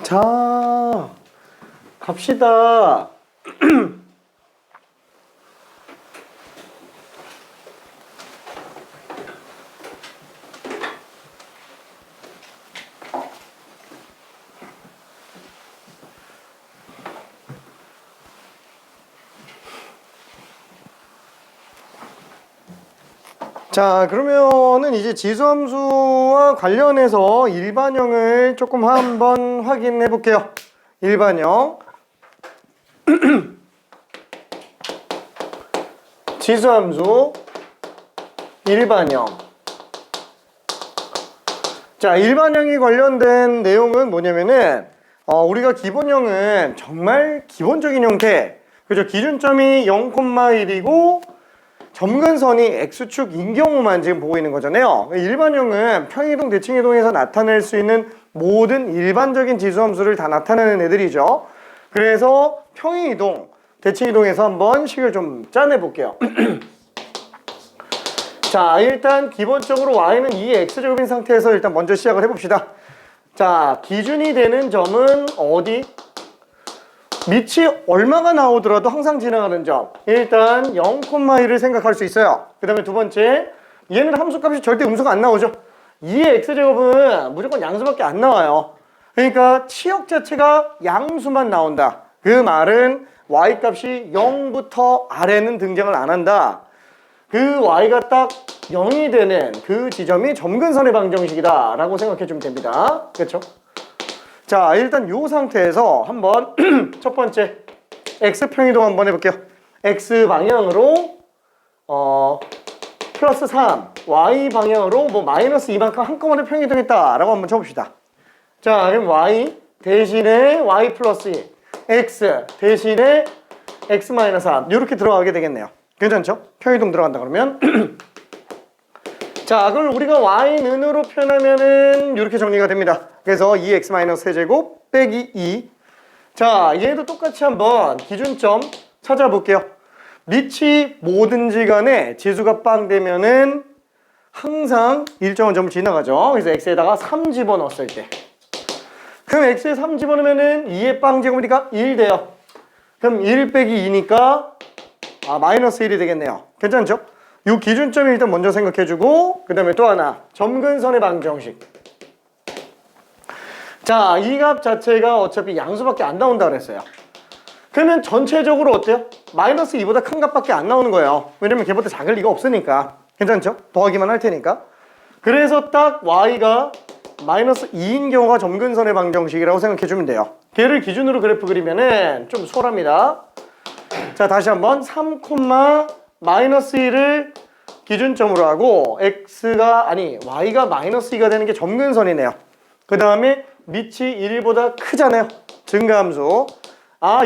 자, 갑시다. 자, 그러면은 이제 지수함수와 관련해서 일반형을 조금 한번 확인해 볼게요. 일반형. 지수함수 일반형. 자, 일반형이 관련된 내용은 뭐냐면은 우리가 기본형은 정말 기본적인 형태, 그죠? 기준점이 0,1이고 점근선이 X축인 경우만 지금 보고 있는 거잖아요. 일반형은 평이동, 대칭이동에서 나타낼 수 있는 모든 일반적인 지수함수를 다 나타내는 애들이죠. 그래서 평이동, 대칭이동에서 한번 식을 좀 짜내 볼게요. 자, 일단 기본적으로 y는 2의 x제곱인 상태에서 일단 먼저 시작을 해봅시다. 자, 기준이 되는 점은 어디? 밑이 얼마가 나오더라도 항상 지나가는 점. 일단 0,1을 생각할 수 있어요. 그 다음에 두 번째, 얘는 함수값이 절대 음수가 안 나오죠. 2의 x제곱은 무조건 양수밖에 안 나와요. 그러니까 치역 자체가 양수만 나온다. 그 말은 y값이 0부터 아래는 등장을 안 한다. 그 y가 딱 0이 되는 그 지점이 점근선의 방정식이다 라고 생각해 주면 됩니다. 그렇죠? 자, 일단 이 상태에서 한번 첫 번째 x평이동 한번 해볼게요. x 방향으로 플러스 3, y 방향으로 뭐 마이너스 2만큼 한꺼번에 평이동했다 라고 한번 쳐봅시다. 자, 그럼 y 대신에 y 플러스 2, x 대신에 x 마이너스 3 이렇게 들어가게 되겠네요. 괜찮죠? 평이동 들어간다 그러면 자, 그걸 우리가 y는으로 표현하면은 이렇게 정리가 됩니다. 그래서 2x-세제곱 빼기 2. 자, 얘도 똑같이 한번 기준점 찾아볼게요. 밑이 뭐든지 간에 지수가 빵 되면은 항상 일정한 점을 지나가죠. 그래서 x에다가 3 집어넣었을 때. 그럼 x에 3 집어넣으면은 2의 빵 제곱이니까 1 돼요. 그럼 1 빼기 2니까 마이너스 1이 되겠네요. 괜찮죠? 이 기준점을 일단 먼저 생각해주고 그 다음에 또 하나 점근선의 방정식. 자, 이 값 자체가 어차피 양수밖에 안 나온다 그랬어요. 그러면 전체적으로 어때요? 마이너스 2보다 큰 값밖에 안 나오는 거예요. 왜냐면 걔보다 작을 리가 없으니까. 괜찮죠? 더하기만 할 테니까. 그래서 딱 y가 마이너스 2인 경우가 점근선의 방정식이라고 생각해주면 돼요. 걔를 기준으로 그래프 그리면은 좀 수월합니다. 자, 다시 한번 3, 마이너스 1을 기준점으로 하고 y가 마이너스 2가 되는 게 점근선이네요. 그 다음에 밑이 1보다 크잖아요. 증가함수.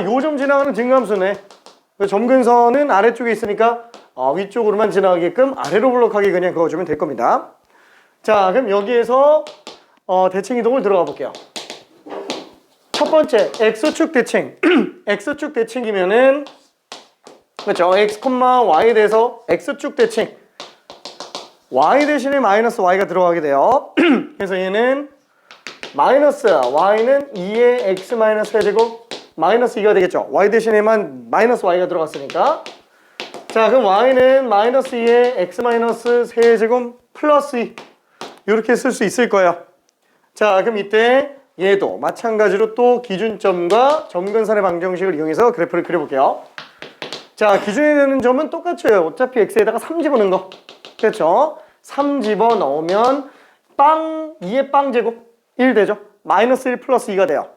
요점 지나가는 증가함수네. 점근선은 아래쪽에 있으니까 위쪽으로만 지나가게끔 아래로 블록하게 그냥 그어주면 될 겁니다. 자, 그럼 여기에서 대칭이동을 들어가 볼게요. 첫 번째 x축 대칭. x축 대칭이면은 그렇죠. x, y에 대해서 x축 대칭. y 대신에 마이너스 y가 들어가게 돼요. 그래서 얘는 마이너스 y는 2의 x 마이너스 세제곱 마이너스 2가 되겠죠. y 대신에만 마이너스 y가 들어갔으니까. 자, 그럼 y는 마이너스 2의 x 마이너스 세제곱 플러스 2 이렇게 쓸 수 있을 거예요. 자, 그럼 이때 얘도 마찬가지로 또 기준점과 점근선의 방정식을 이용해서 그래프를 그려볼게요. 자, 기준이 되는 점은 똑같아요. 어차피 x에다가 3 집어넣은 거. 그렇죠? 3 집어넣으면 2의 빵 제곱 1 되죠? 마이너스 1 플러스 2가 돼요.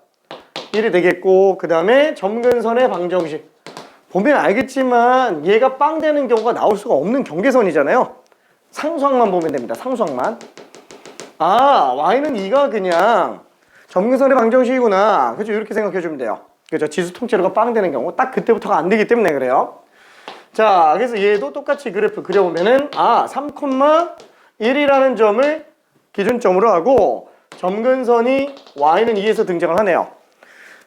1이 되겠고 그 다음에 점근선의 방정식. 보면 알겠지만 얘가 빵 되는 경우가 나올 수가 없는 경계선이잖아요. 상수항만 보면 됩니다. 상수항만. y는 2가 그냥 점근선의 방정식이구나. 그렇죠? 이렇게 생각해 주면 돼요. 그렇죠? 지수 통째로가 빵 되는 경우 딱 그때부터가 안 되기 때문에 그래요. 자, 그래서 얘도 똑같이 그래프 그려보면은 3,1이라는 점을 기준점으로 하고 점근선이 y는 2에서 등장을 하네요.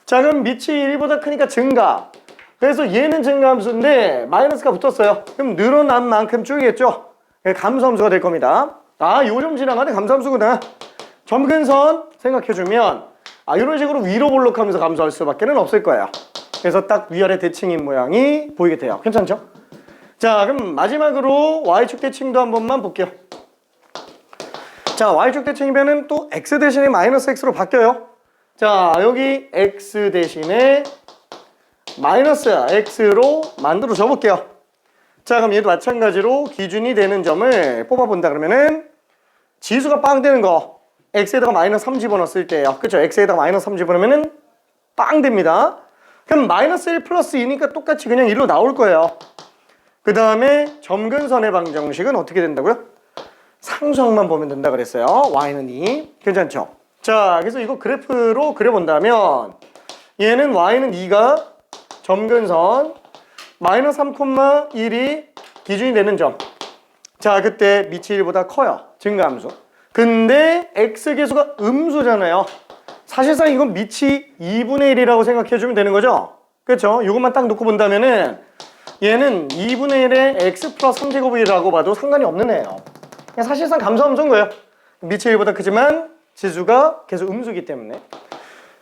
자, 그럼 밑이 1보다 크니까 증가. 그래서 얘는 증가함수인데 마이너스가 붙었어요. 그럼 늘어난 만큼 줄겠죠? 감소함수가 될 겁니다. 요점 지나가는 감소함수구나. 점근선 생각해주면 이런 식으로 위로 볼록하면서 감소할 수밖에 없을 거예요. 그래서 딱 위아래 대칭인 모양이 보이게 돼요. 괜찮죠? 자, 그럼 마지막으로 Y축 대칭도 한 번만 볼게요. 자, Y축 대칭이면은 또 X 대신에 마이너스 X로 바뀌어요. 자, 여기 X 대신에 마이너스 X로 만들어 줘 볼게요. 자, 그럼 얘도 마찬가지로 기준이 되는 점을 뽑아본다 그러면은 지수가 빵 되는 거 X에다가 마이너스 3 집어넣었을 때요. 그쵸? X에다가 마이너스 3 집어넣으면은 빵 됩니다. 그럼 마이너스 1 플러스 2니까 똑같이 그냥 1로 나올 거예요. 그 다음에 점근선의 방정식은 어떻게 된다고요? 상수항만 보면 된다 그랬어요. Y는 2. 괜찮죠? 자, 그래서 이거 그래프로 그려본다면 얘는 Y는 2가 점근선 마이너스 3,1이 기준이 되는 점. 자, 그때 밑이 1보다 커요. 증가함수. 근데 X계수가 음수잖아요. 사실상 이건 밑이 2분의 1이라고 생각해주면 되는 거죠? 그렇죠? 이것만 딱 놓고 본다면은 얘는 2분의 1의 X 플러스 3제곱이라고 봐도 상관이 없는 애예요. 그냥 사실상 감소함수인 거예요. 밑이 1보다 크지만 지수가 계속 음수기 때문에.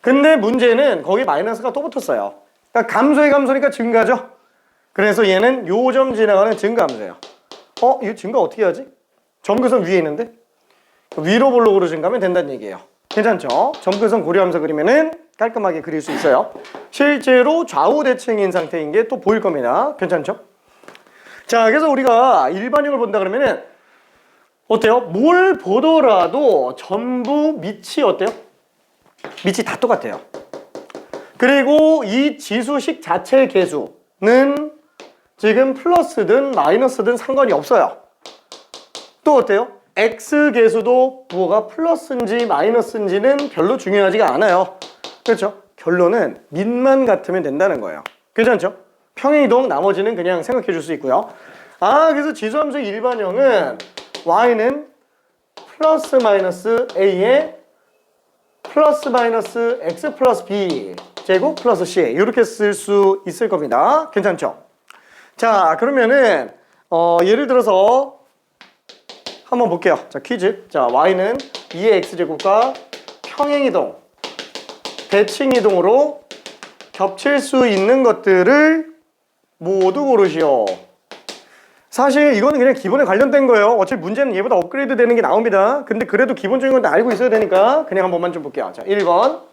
근데 문제는 거기 마이너스가 또 붙었어요. 그러니까 감소의 감소니까 증가죠? 그래서 얘는 요 점 지나가는 증가함수예요. 이거 증가 어떻게 하지? 점근선 위에 있는데? 위로 볼록으로 증가하면 된다는 얘기예요. 괜찮죠? 점근선 고려하면서 그리면은 깔끔하게 그릴 수 있어요. 실제로 좌우 대칭인 상태인 게 또 보일 겁니다. 괜찮죠? 자, 그래서 우리가 일반형을 본다 그러면은 어때요? 뭘 보더라도 전부 밑이 어때요? 밑이 다 똑같아요. 그리고 이 지수식 자체의 계수는 지금 플러스든 마이너스든 상관이 없어요. 또 어때요? X 계수도 뭐가 플러스인지 마이너스인지는 별로 중요하지가 않아요. 그렇죠? 결론은 밑만 같으면 된다는 거예요. 괜찮죠? 평행이동 나머지는 그냥 생각해 줄 수 있고요. 그래서 지수함수의 일반형은 Y는 플러스 마이너스 A에 플러스 마이너스 X 플러스 B 제곱 플러스 C 이렇게 쓸 수 있을 겁니다. 괜찮죠? 자, 그러면은 예를 들어서 한번 볼게요. 자, 퀴즈. 자, Y는 2의 X제곱과 평행이동, 대칭이동으로 겹칠 수 있는 것들을 모두 고르시오. 사실 이거는 그냥 기본에 관련된 거예요. 어차피 문제는 얘보다 업그레이드 되는 게 나옵니다. 근데 그래도 기본적인 건 다 알고 있어야 되니까 그냥 한 번만 좀 볼게요. 자, 1번.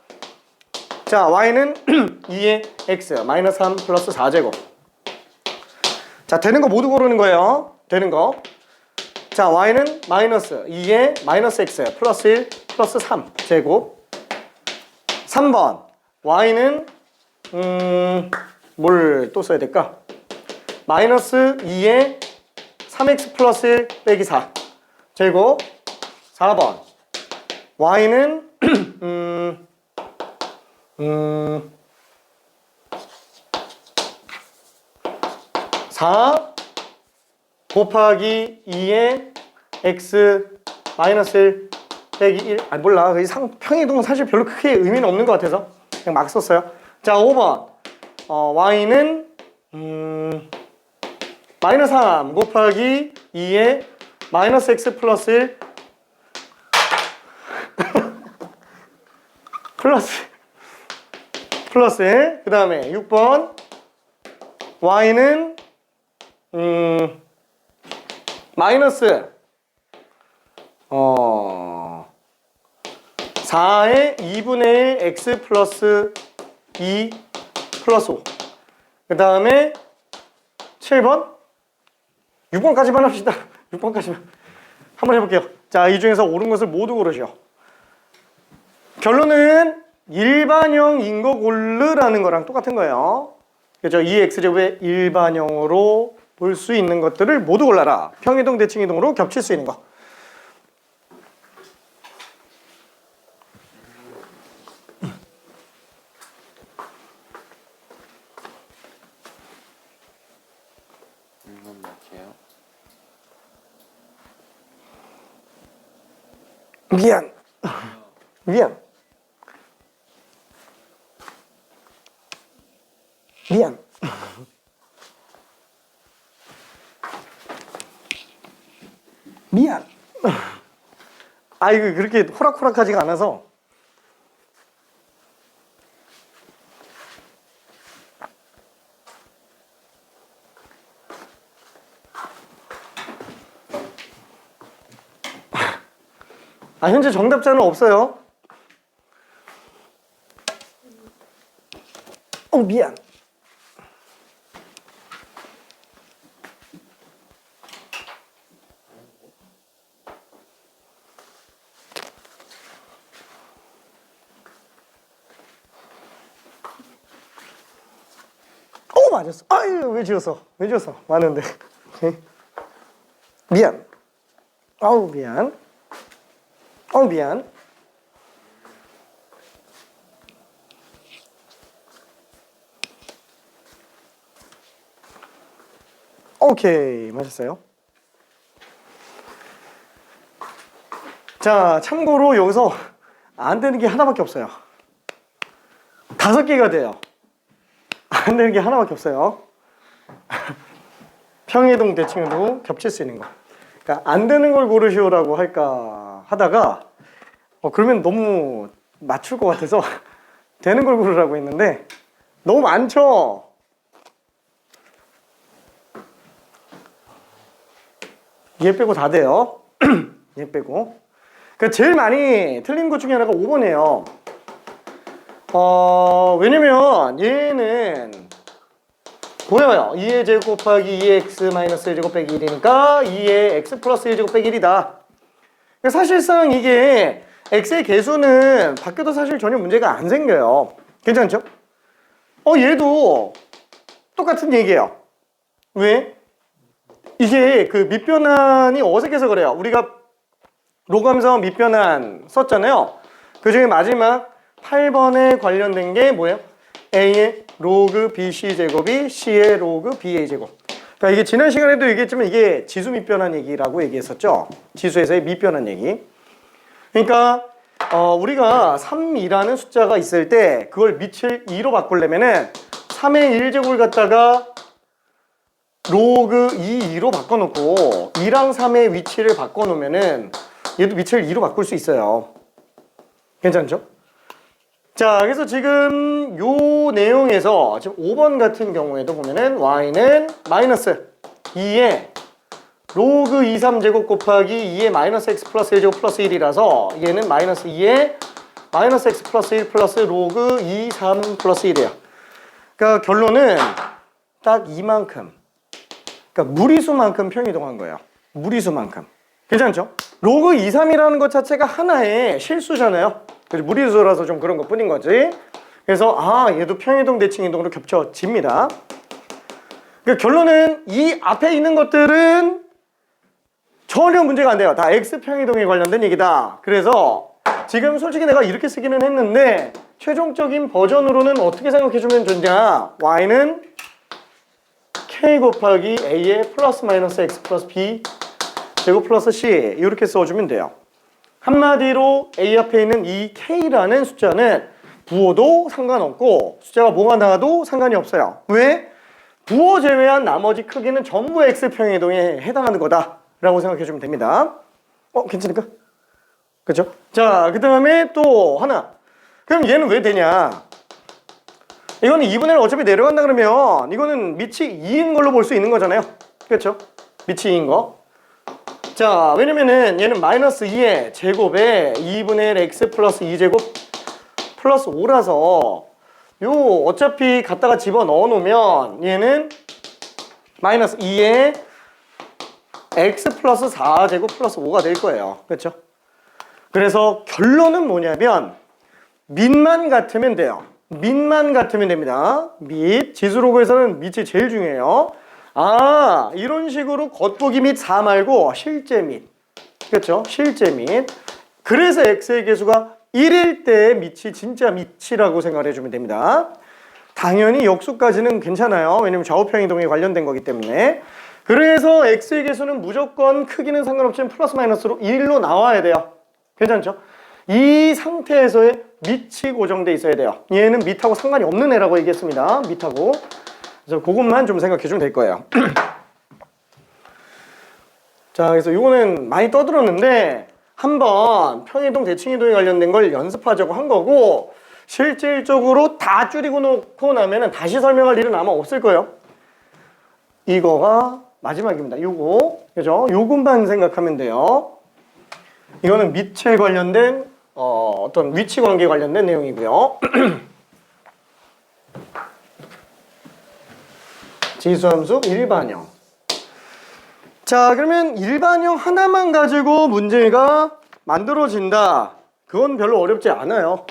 자, Y는 2의 X 마이너스 3 플러스 4제곱. 자, 되는 거 모두 고르는 거예요. 되는 거. 자, Y는 마이너스 2의 마이너스 X 플러스 1 플러스 3 제곱. 3번 Y는 뭘 또 써야 될까? 마이너스 2의 3x 플러스 1 빼기 4 제곱. 4번 Y는 4 곱하기 2의 x 마이너스 1 빼기 1 몰라. 평행이동은 사실 별로 크게 의미는 없는 것 같아서 그냥 막 썼어요. 자, 5번 Y는 마이너스 3 곱하기 2의 마이너스 x 플러스 1 플러스 1. 그 다음에 6번 Y는 마이너스 4의 2분의 1 x 플러스 2 플러스 5. 그 다음에 7번 6번까지만 합시다. 6번까지만 한번 해볼게요. 자, 이 중에서 옳은 것을 모두 고르시오. 결론은 일반형인 거 고르라는 거랑 똑같은 거예요. 그렇죠? 2x제곱의 일반형으로 볼 수 있는 것들을 모두 골라라. 평이동, 대칭이동으로 겹칠 수 있는 거. 미안. 미안. 미안. 미안. 이거 그렇게 호락호락하지가 않아서 현재 정답자는 없어요. 미안. 맞았어. 아유, 왜 지웠어? 맞는데. 미안. 미안. 미안. 오케이, 맞았어요. 자, 참고로 여기서 안 되는 게 하나밖에 없어요. 5개가 돼요. 안 되는 게 하나밖에 없어요. 평이동, 대칭이동 겹칠 수 있는 거. 그러니까 안 되는 걸 고르시오라고 할까 하다가 그러면 너무 맞출 것 같아서 되는 걸 고르라고 했는데 너무 많죠? 얘 빼고 다 돼요. 얘 빼고. 그러니까 제일 많이 틀린 것 중에 하나가 5번이에요. 왜냐면 얘는 보여요. 2의 제곱 곱하기 2의 x 마이너스 1제곱 빼기 1이니까 2의 x 플러스 1제곱 빼기 1이다. 사실상 이게 x의 개수는 바뀌어도 사실 전혀 문제가 안 생겨요. 괜찮죠? 얘도 똑같은 얘기예요. 왜? 이게 그 밑변환이 어색해서 그래요. 우리가 로감성 밑변환 썼잖아요. 그 중에 마지막 8번에 관련된 게 뭐예요? A의 로그 BC 제곱이 C의 로그 BA 제곱. 그러니까 이게 지난 시간에도 얘기했지만 이게 지수 밑변환 얘기라고 얘기했었죠. 지수에서의 밑변환 얘기. 그러니까 우리가 3이라는 숫자가 있을 때 그걸 밑을 2로 바꾸려면은 3의 1제곱을 갖다가 로그 2로 바꿔놓고 2랑 3의 위치를 바꿔놓으면은 얘도 밑을 2로 바꿀 수 있어요. 괜찮죠? 자, 그래서 지금 요 내용에서 지금 5번 같은 경우에도 보면은 y는 마이너스 2의 로그 2, 3제곱 곱하기 2의 마이너스 x 플러스 1제곱 플러스 1이라서 얘는 마이너스 2의 마이너스 x 플러스 1 플러스 로그 2, 3 플러스 1이에요. 그러니까 결론은 딱 이만큼. 그러니까 무리수만큼 평이동한 거예요. 무리수만큼. 괜찮죠? 로그 2, 3이라는 것 자체가 하나의 실수잖아요. 그래서 무리수라서 좀 그런 것 뿐인 거지. 그래서 얘도 평이동, 대칭이동으로 겹쳐집니다. 그러니까 결론은 이 앞에 있는 것들은 전혀 문제가 안 돼요. 다 X평이동에 관련된 얘기다. 그래서 지금 솔직히 내가 이렇게 쓰기는 했는데 최종적인 버전으로는 어떻게 생각해주면 좋냐. Y는 K 곱하기 A의 플러스 마이너스 X 플러스 B 제곱 플러스 C 이렇게 써주면 돼요. 한마디로 A 앞에 있는 이 K라는 숫자는 부호도 상관없고 숫자가 뭐가 나와도 상관이 없어요. 왜? 부호 제외한 나머지 크기는 전부 X평이동에 해당하는 거다라고 생각해주면 됩니다. 괜찮을까? 그렇죠? 자, 그 다음에 또 하나. 그럼 얘는 왜 되냐? 이거는 2분의 1 어차피 내려간다 그러면 이거는 밑이 2인 걸로 볼 수 있는 거잖아요. 그렇죠? 밑이 2인 거. 자, 왜냐면은 얘는 마이너스 2의 제곱에 2분의 1 x 플러스 2제곱 플러스 5라서 요 어차피 갖다가 집어 넣어 놓으면 얘는 마이너스 2의 x 플러스 4제곱 플러스 5가 될 거예요. 그렇죠? 그래서 결론은 뭐냐면 밑만 같으면 돼요. 밑만 같으면 됩니다. 밑, 지수로그에서는 밑이 제일 중요해요. 이런 식으로 겉보기 밑 4 말고 실제 밑. 그렇죠? 실제 밑. 그래서 x의 개수가 1일 때 밑이 진짜 밑이라고 생각을 해주면 됩니다. 당연히 역수까지는 괜찮아요. 왜냐면 좌우평이동에 관련된 거기 때문에. 그래서 x의 개수는 무조건 크기는 상관없지만 플러스 마이너스로 1로 나와야 돼요. 괜찮죠? 이 상태에서의 밑이 고정돼 있어야 돼요. 얘는 밑하고 상관이 없는 애라고 얘기했습니다. 밑하고. 그래서 그것만 좀 생각해 주면 될 거예요. 자, 그래서 이거는 많이 떠들었는데 한번 평이동, 대칭이동에 관련된 걸 연습하자고 한 거고 실질적으로 다 줄이고 놓고 나면은 다시 설명할 일은 아마 없을 거예요. 이거가 마지막입니다. 요거. 그죠? 요것만 생각하면 돼요. 이거는 밑에 관련된 어떤 위치 관계 관련된 내용이고요. 지수함수 일반형. 자, 그러면 일반형 하나만 가지고 문제가 만들어진다. 그건 별로 어렵지 않아요.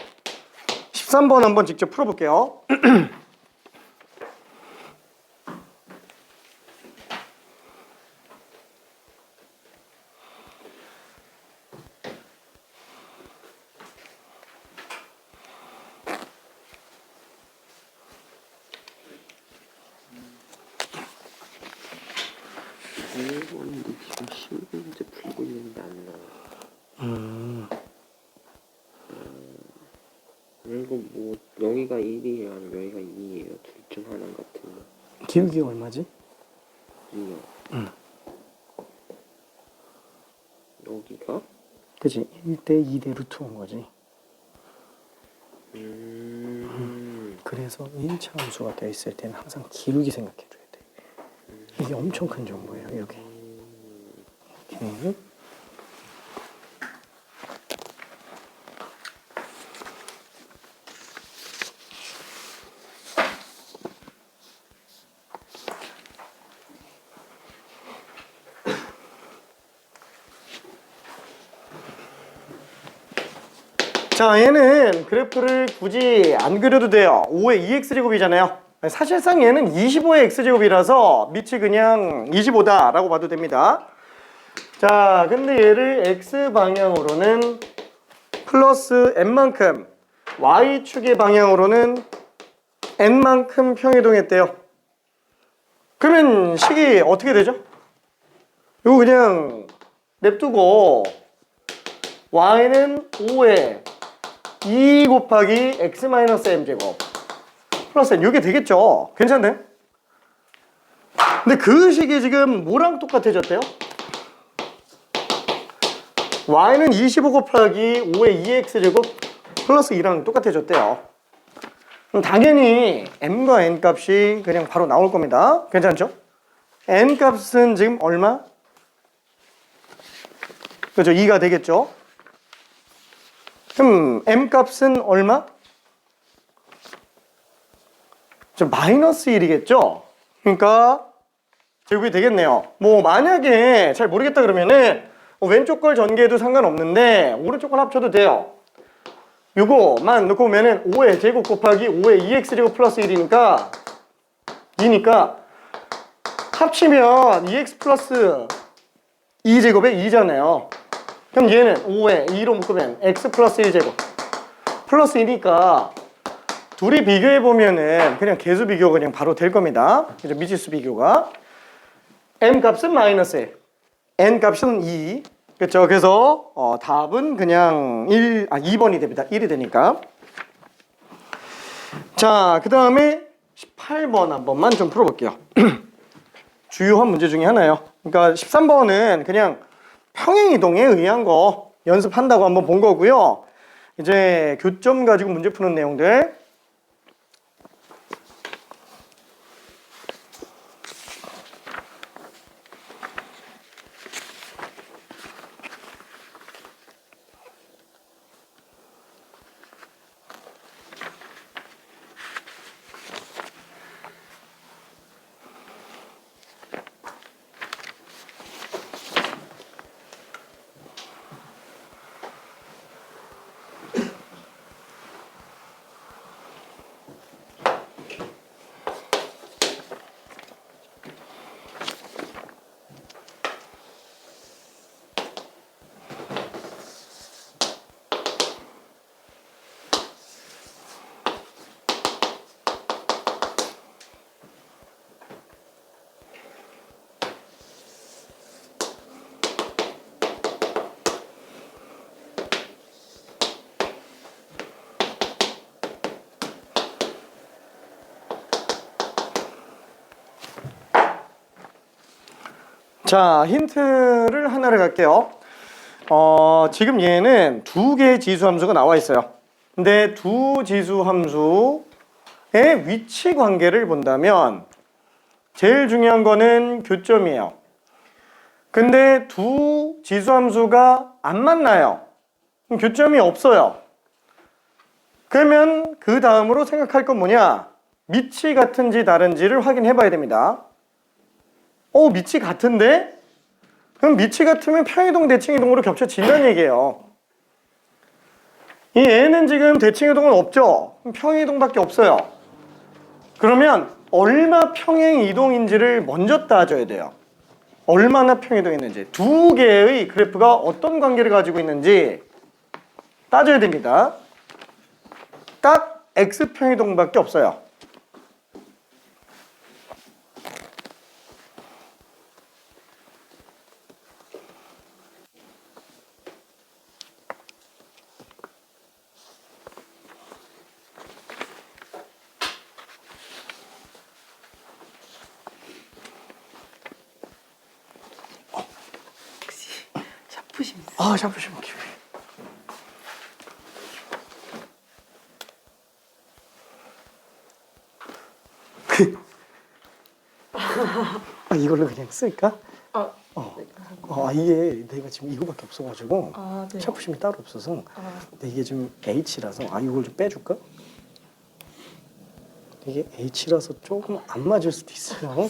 13번 한번 직접 풀어볼게요. 일본인데 지금 10문제 풀고 있는데 안 나와. 이거 뭐 여기가 1이랑 여기가 2예요. 둘 중 하나 같은 거. 기울기 얼마지? 2요. 여기가? 그치, 1대 2대 루트 온 거지. 그래서 1차 함수가 되어 있을 때는 항상 기울기 생각해줘야 돼. 이게 엄청 큰 정보예요, 이렇게. 오케이. 자, 얘는 그래프를 굳이 안 그려도 돼요. 5의 2x제곱이잖아요. 사실상 얘는 25의 x제곱이라서 밑이 그냥 25다라고 봐도 됩니다. 자, 근데 얘를 x방향으로는 플러스 n만큼, y축의 방향으로는 n만큼 평이동했대요. 그러면 식이 어떻게 되죠? 이거 그냥 냅두고 y는 5의 2 곱하기 x 마이너스 m제곱 플러스 n, 이게 되겠죠? 괜찮네? 근데 그 식이 지금 뭐랑 똑같아졌대요? y는 25 곱하기 5의 2x제곱 플러스 2랑 똑같아졌대요. 그럼 당연히 m과 n 값이 그냥 바로 나올 겁니다. 괜찮죠? n 값은 지금 얼마? 그렇죠? 2가 되겠죠? 그럼 m 값은 얼마? 좀 마이너스 1이겠죠? 그러니까 제곱이 되겠네요. 뭐 만약에 잘 모르겠다 그러면은 왼쪽 걸 전개해도 상관없는데 오른쪽 걸 합쳐도 돼요. 요거만 놓고 보면은 5의 제곱 곱하기 5의 2x제곱 플러스 1이니까 2니까 합치면 2x 플러스 2제곱에 2잖아요. 그럼 얘는 5에 2로 묶으면 x 플러스 1제곱 플러스 2니까 둘이 비교해보면은 그냥 개수 비교가 그냥 바로 될 겁니다. 그죠? 미지수 비교가. m 값은 마이너스 1, n 값은 2. 그렇죠? 그래서 답은 그냥 2번이 됩니다. 1이 되니까. 자, 그 다음에 18번 한 번만 좀 풀어볼게요. 주요한 문제 중에 하나예요. 그러니까 13번은 그냥 평행이동에 의한 거 연습한다고 한번 본 거고요. 이제 교점 가지고 문제 푸는 내용들. 자, 힌트를 하나를 갈게요. 지금 얘는 두 개의 지수 함수가 나와 있어요. 근데 두 지수 함수의 위치 관계를 본다면 제일 중요한 거는 교점이에요. 근데 두 지수 함수가 안 만나요. 그럼 교점이 없어요. 그러면 그 다음으로 생각할 건 뭐냐? 밑이 같은지 다른지를 확인해 봐야 됩니다. 밑이 같은데? 그럼 밑이 같으면 평이동, 대칭이동으로 겹쳐진다는 얘기예요. 이 얘는 지금 대칭이동은 없죠? 그럼 평이동밖에 없어요. 그러면 얼마 평행이동인지를 먼저 따져야 돼요. 얼마나 평이동했는지. 두 개의 그래프가 어떤 관계를 가지고 있는지 따져야 됩니다. 딱 X평이동밖에 없어요. 샤프심있어요. 샤프심 기회. 이걸로 그냥 쓸까? 이게 내가 지금 이거밖에 없어가지고 네. 샤프심이 따로 없어서 근데 이게 좀 H라서 이걸 좀 빼줄까? 이게 H라서 조금 안 맞을 수도 있어요.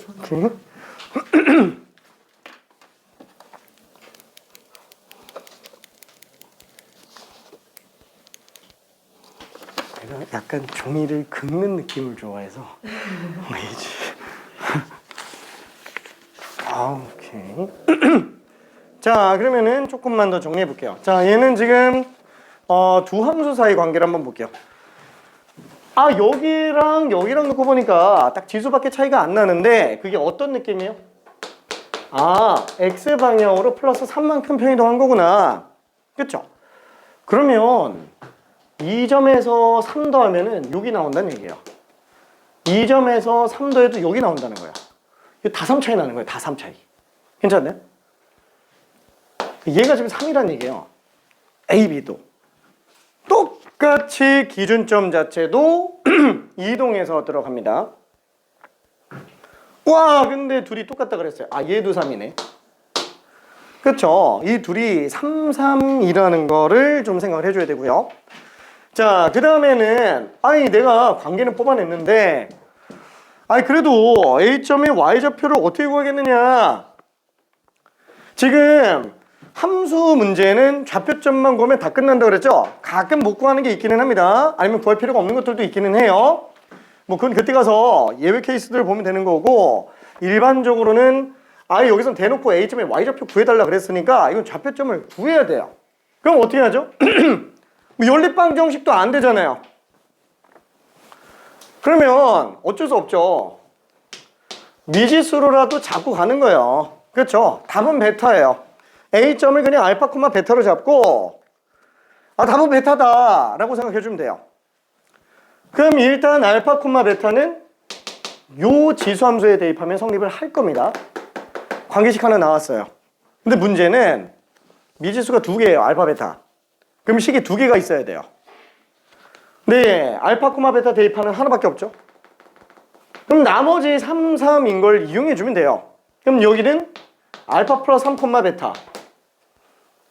내가 약간 종이를 긁는 느낌을 좋아해서 H. 오케이. 자, 그러면은 조금만 더 정리해 볼게요. 자, 얘는 지금 두 함수 사이 관계를 한번 볼게요. 여기랑 여기랑 놓고 보니까 딱 지수밖에 차이가 안 나는데 그게 어떤 느낌이에요? X 방향으로 플러스 3만큼 평이동한 거구나. 그쵸? 그러면 2점에서 3 더하면은 6이 나온다는 얘기예요. 2점에서 3 더해도 6이 나온다는 거야. 이거 다 3 차이 나는 거예요. 다 3 차이. 괜찮나요? 얘가 지금 3이란 얘기예요. A, B도. 똑같이 기준점 자체도 이동해서 들어갑니다. 와, 근데 둘이 똑같다 그랬어요. 얘도 3이네. 그쵸? 이 둘이 3, 3이라는 거를 좀 생각을 해줘야 되고요. 자, 그 다음에는 내가 관계는 뽑아냈는데 그래도 A점의 Y좌표를 어떻게 구하겠느냐. 지금 함수 문제는 좌표점만 구하면 다 끝난다 그랬죠? 가끔 못 구하는 게 있기는 합니다. 아니면 구할 필요가 없는 것들도 있기는 해요. 그건 그때 가서 예외 케이스들을 보면 되는 거고, 일반적으로는 여기서 대놓고 A점의 Y좌표 구해달라 그랬으니까 이건 좌표점을 구해야 돼요. 그럼 어떻게 하죠? 연립방 정식도 안 되잖아요. 그러면 어쩔 수 없죠. 미지수로라도 잡고 가는 거예요. 그렇죠? 답은 베타예요. A점을 그냥 알파, 베타로 잡고 답은 베타다 라고 생각해 주면 돼요. 그럼 일단 알파, 베타는 요 지수함수에 대입하면 성립을 할 겁니다. 관계식 하나 나왔어요. 근데 문제는 미지수가 두 개예요. 알파, 베타. 그럼 식이 두 개가 있어야 돼요. 네, 알파, 베타 대입하는 하나밖에 없죠. 그럼 나머지 3, 3인 걸 이용해 주면 돼요. 그럼 여기는 알파 플러스 3, 베타.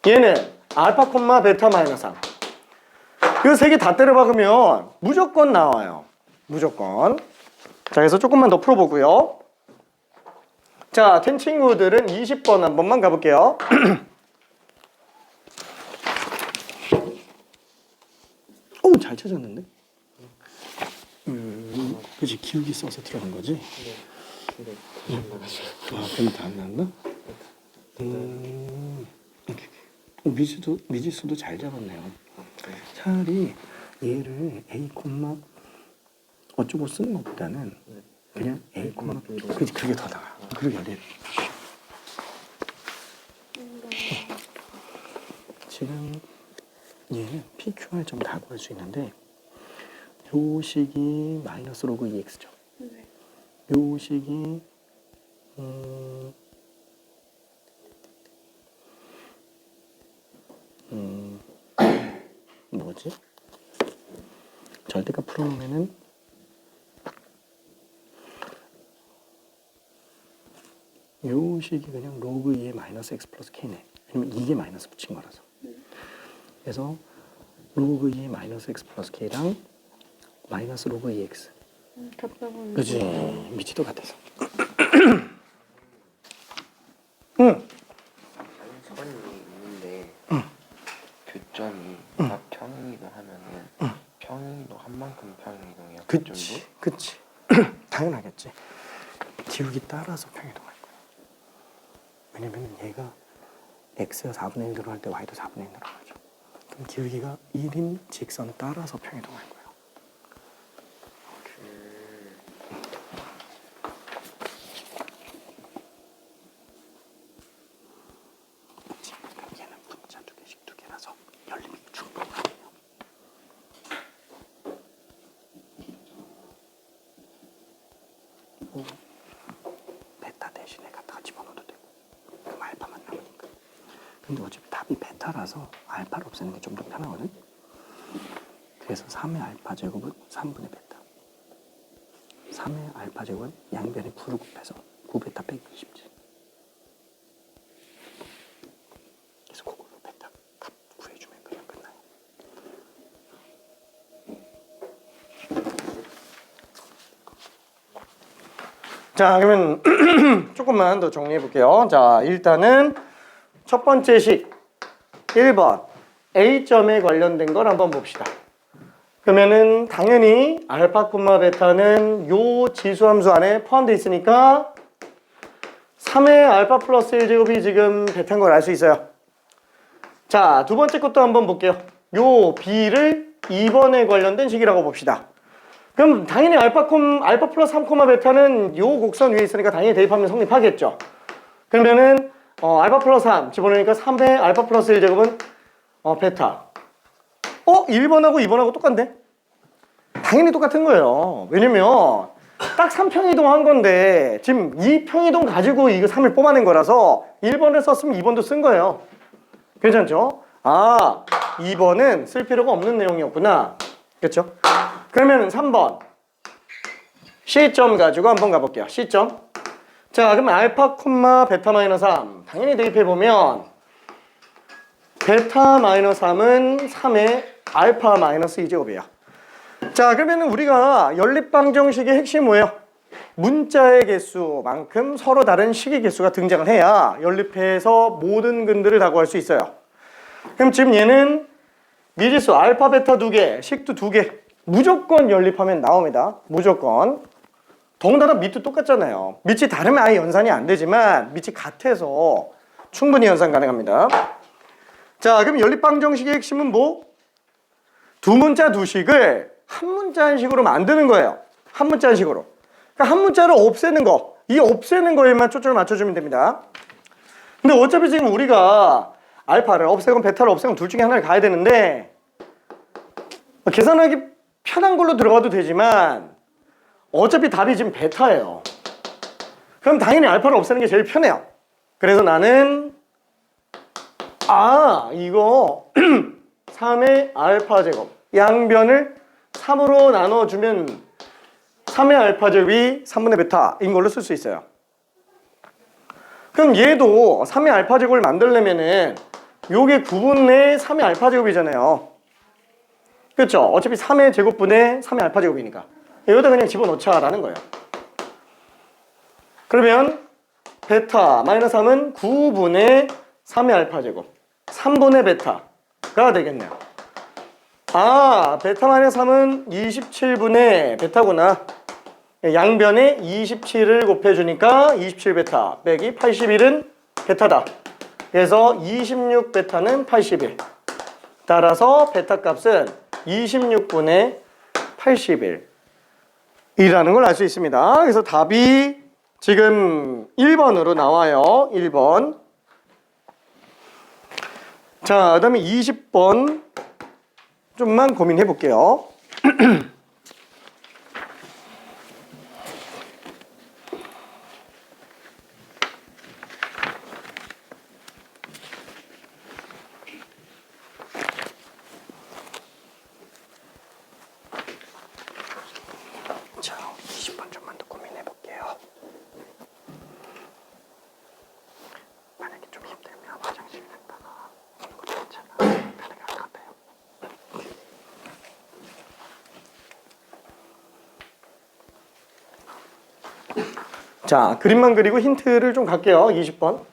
얘는 알파, 베타 마이너스 3. 이거 세 개 다 때려 박으면 무조건 나와요. 무조건. 자, 그래서 조금만 더 풀어보고요. 자, 된 친구들은 20번 한 번만 가볼게요. 잘 찾았는데? 그치, 기울기 써서 들어간 거지? 근데 안 나가지고. 그럼 다 안 났나? 미지수도 잘 잡았네요. 차라리 얘를 A, 어쩌고 쓰는 것보다는 그냥 A, 그치, 그게 더 나아. 그러게 돼. 지금 얘는 PQR 좀 다 구할 수 있는데 요 식이 마이너스 로그 EX죠. 요 식이 뭐지? 절대값 풀어놓으면은 요 식이 그냥 로그 2의 마이너스 x 플러스 k네. 왜냐면 이게 마이너스 붙인 거라서. 그래서 로그 2 마이너스 x 플러스 k랑 마이너스 로그 2x. 답답한. 그치. 미치도 같아서. 응. 선이 있는데 교점이 다 평행이동 하면은 평행이동 한 만큼 평행이동이야. 그치. 그치. 당연하겠지. 기울기 따라서 평행이동할 거야. 왜냐면 얘가 x가 4분의 1 들어갈 때 y도 4분의 1 들어가죠. 그럼 기울기가 1인 직선 따라서 평행이동할 거예요. 그럼 얘는 분자 두 개씩 두 개라서 열림이 충분하네요. 베타 대신에 갖다가 집어넣어도 되고 그럼 알파만 남으니까. 근데 어차피 답이 베타라서 알파를 없애는 게 좀 더 편하거든. 그래서 3의 알파 제곱은 3분의 베타. 3의 알파 제곱은 양변에 9를 곱해서 9베타 빼기 20지. 그래서 그걸로 베타 값 구해주면 그냥 끝나요. 자, 그러면 조금만 더 정리해 볼게요. 자, 일단은 첫 번째 식 1번 A점에 관련된 걸 한번 봅시다. 그러면은 당연히 알파, 베타는 요 지수함수 안에 포함되어 있으니까 3의 알파 플러스 1제곱이 지금 베타인 걸 알 수 있어요. 자, 두 번째 것도 한번 볼게요. 요 B를 2번에 관련된 식이라고 봅시다. 그럼 당연히 알파 플러스 3, 베타는 요 곡선 위에 있으니까 당연히 대입하면 성립하겠죠. 그러면은 알파 플러스 3 집어넣으니까 3의 알파 플러스 1제곱은 베타. 1번하고 2번하고 똑같네? 당연히 똑같은 거예요. 왜냐면 딱 3평이동 한 건데 지금 2평이동 가지고 이거 3을 뽑아낸 거라서 1번을 썼으면 2번도 쓴 거예요. 괜찮죠? 2번은 쓸 필요가 없는 내용이었구나. 그렇죠? 그러면 3번 C점 가지고 한번 가볼게요. C점. 자, 그러면 알파, 베타 마이너스 3 당연히 대입해보면 베타 마이너스 3은 3의 알파 마이너스 2제곱이에요. 자, 그러면 우리가 연립방정식의 핵심이 뭐예요? 문자의 개수만큼 서로 다른 식의 개수가 등장을 해야 연립해서 모든 근들을 다 구할 수 있어요. 그럼 지금 얘는 미지수 알파, 베타 2개, 식도 2개 무조건 연립하면 나옵니다. 무조건. 더군다나 밑도 똑같잖아요. 밑이 다르면 아예 연산이 안 되지만 밑이 같아서 충분히 연산 가능합니다. 자, 그럼 연립방정식의 핵심은 뭐? 두 문자 두 식을 한 문자식으로 만드는 거예요. 한 문자식으로. 그러니까 한 문자를 없애는 거. 이 없애는 거에만 초점을 맞춰주면 됩니다. 근데 어차피 지금 우리가 알파를 없애건 베타를 없애건 둘 중에 하나를 가야 되는데 계산하기 편한 걸로 들어가도 되지만 어차피 답이 지금 베타예요. 그럼 당연히 알파를 없애는 게 제일 편해요. 그래서 나는 이거 3의 알파 제곱 양변을 3으로 나눠주면 3의 알파 제곱이 3분의 베타인 걸로 쓸 수 있어요. 그럼 얘도 3의 알파 제곱을 만들려면은 요게 9분의 3의 알파 제곱이잖아요. 그렇죠? 어차피 3의 제곱분의 3의 알파 제곱이니까 여기다 그냥 집어넣자라는 거예요. 그러면 베타 마이너스 3은 9분의 3의 알파 제곱 3분의 베타가 되겠네요. 베타 마이너스 3은 27분의 베타구나. 양변에 27을 곱해주니까 27베타 빼기 81은 베타다. 그래서 26베타는 81. 따라서 베타 값은 26분의 81 이라는 걸 알 수 있습니다. 그래서 답이 지금 1번으로 나와요. 1번. 자, 그 다음에 20번 좀만 고민해 볼게요. 자, 20번 좀만 더 고민해 볼게요. 만약에 좀 힘들면 화장실 갔다가 오는 것도 괜찮아. 편하게 할 것 같아요. 자, 그림만 그리고 힌트를 좀 갈게요. 20번.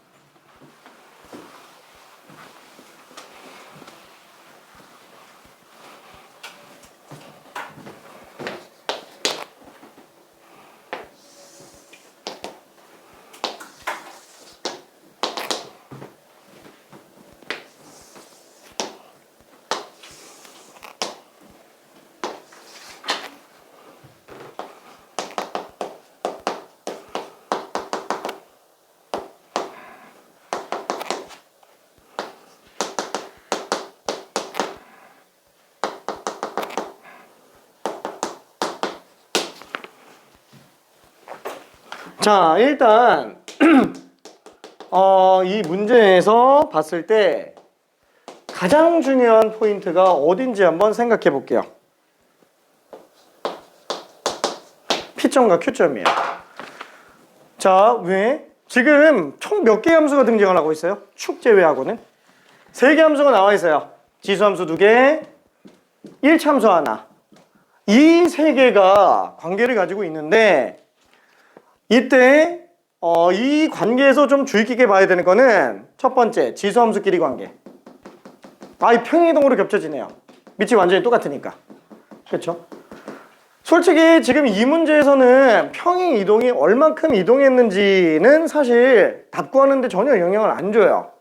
자, 일단 이 문제에서 봤을 때 가장 중요한 포인트가 어딘지 한번 생각해 볼게요. P점과 Q점이에요. 자, 왜? 지금 총 몇 개의 함수가 등장을 하고 있어요? 축 제외하고는 3개 함수가 나와 있어요. 지수함수 2개, 1참수 하나. 이 3개가 관계를 가지고 있는데 이때 이 관계에서 좀 주의 깊게 봐야 되는 거는 첫 번째 지수함수끼리 관계. 이 평행이동으로 겹쳐지네요. 밑이 완전히 똑같으니까. 그렇죠? 솔직히 지금 이 문제에서는 평행이동이 얼만큼 이동했는지는 사실 답 구하는데 전혀 영향을 안 줘요.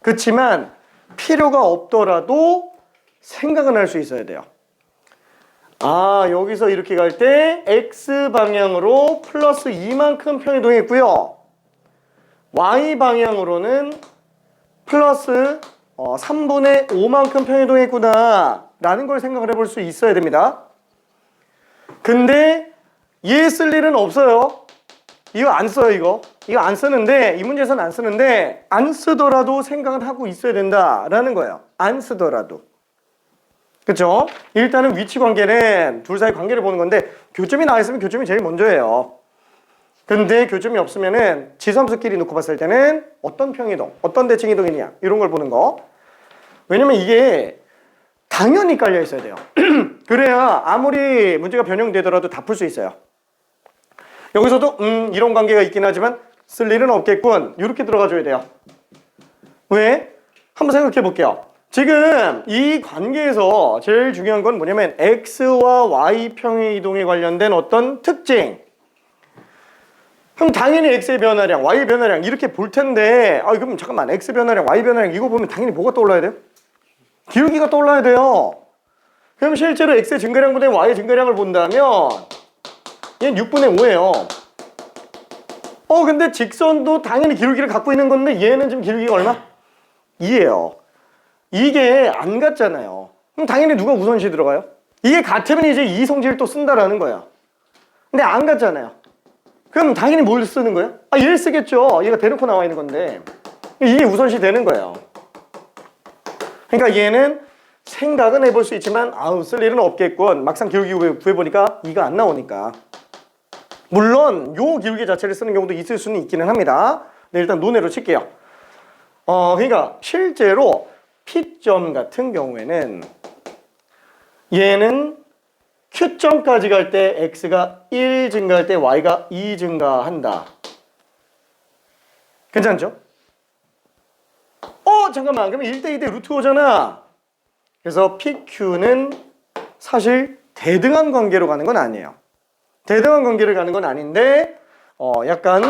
그렇지만 필요가 없더라도 생각은 할 수 있어야 돼요. 여기서 이렇게 갈 때 X방향으로 플러스 2만큼 평이동했고요. Y방향으로는 플러스 3분의 5만큼 평이동했구나 라는 걸 생각을 해볼 수 있어야 됩니다. 근데 얘 쓸 일은 없어요. 이거 안 써요. 이거 안 쓰는데 이 문제에서는 안 쓰는데 안 쓰더라도 생각은 하고 있어야 된다라는 거예요. 안 쓰더라도. 그쵸? 일단은 위치 관계는 둘 사이 관계를 보는 건데 교점이 나와 있으면 교점이 제일 먼저예요. 근데 교점이 없으면은 지수함수끼리 놓고 봤을 때는 어떤 평이동, 어떤 대칭이동이냐 이런 걸 보는 거. 왜냐면 이게 당연히 깔려 있어야 돼요. 그래야 아무리 문제가 변형되더라도 다 풀 수 있어요. 여기서도 이런 관계가 있긴 하지만 쓸 일은 없겠군 이렇게 들어가 줘야 돼요. 왜? 한번 생각해 볼게요. 지금 이 관계에서 제일 중요한 건 뭐냐면 X와 Y 평행이동에 관련된 어떤 특징. 그럼 당연히 X의 변화량, Y의 변화량 이렇게 볼 텐데 그럼 잠깐만 X 변화량, Y 변화량 이거 보면 당연히 뭐가 떠올라야 돼요? 기울기가 떠올라야 돼요. 그럼 실제로 X의 증가량보다 Y의 증가량을 본다면 얘는 6분의 5예요. 근데 직선도 당연히 기울기를 갖고 있는 건데 얘는 지금 기울기가 얼마? 2예요. 이게 안 같잖아요. 그럼 당연히 누가 우선시 들어가요? 이게 같으면 이제 이 성질을 또 쓴다라는 거야. 근데 안 같잖아요. 그럼 당연히 뭘 쓰는 거예요? 얘를 쓰겠죠. 얘가 대놓고 나와 있는 건데 이게 우선시 되는 거예요. 그러니까 얘는 생각은 해볼 수 있지만 쓸 일은 없겠군. 막상 기울기 구해보니까 2가 안 나오니까. 물론 요 기울기 자체를 쓰는 경우도 있을 수는 있기는 합니다. 네, 일단 논외로 칠게요. 그러니까 실제로 P점 같은 경우에는 얘는 Q점까지 갈 때 X가 1 증가할 때 Y가 2 증가한다. 괜찮죠? 잠깐만. 그러면 1대2대 루트 5잖아. 그래서 PQ는 사실 대등한 관계로 가는 건 아니에요. 대등한 관계를 가는 건 아닌데 약간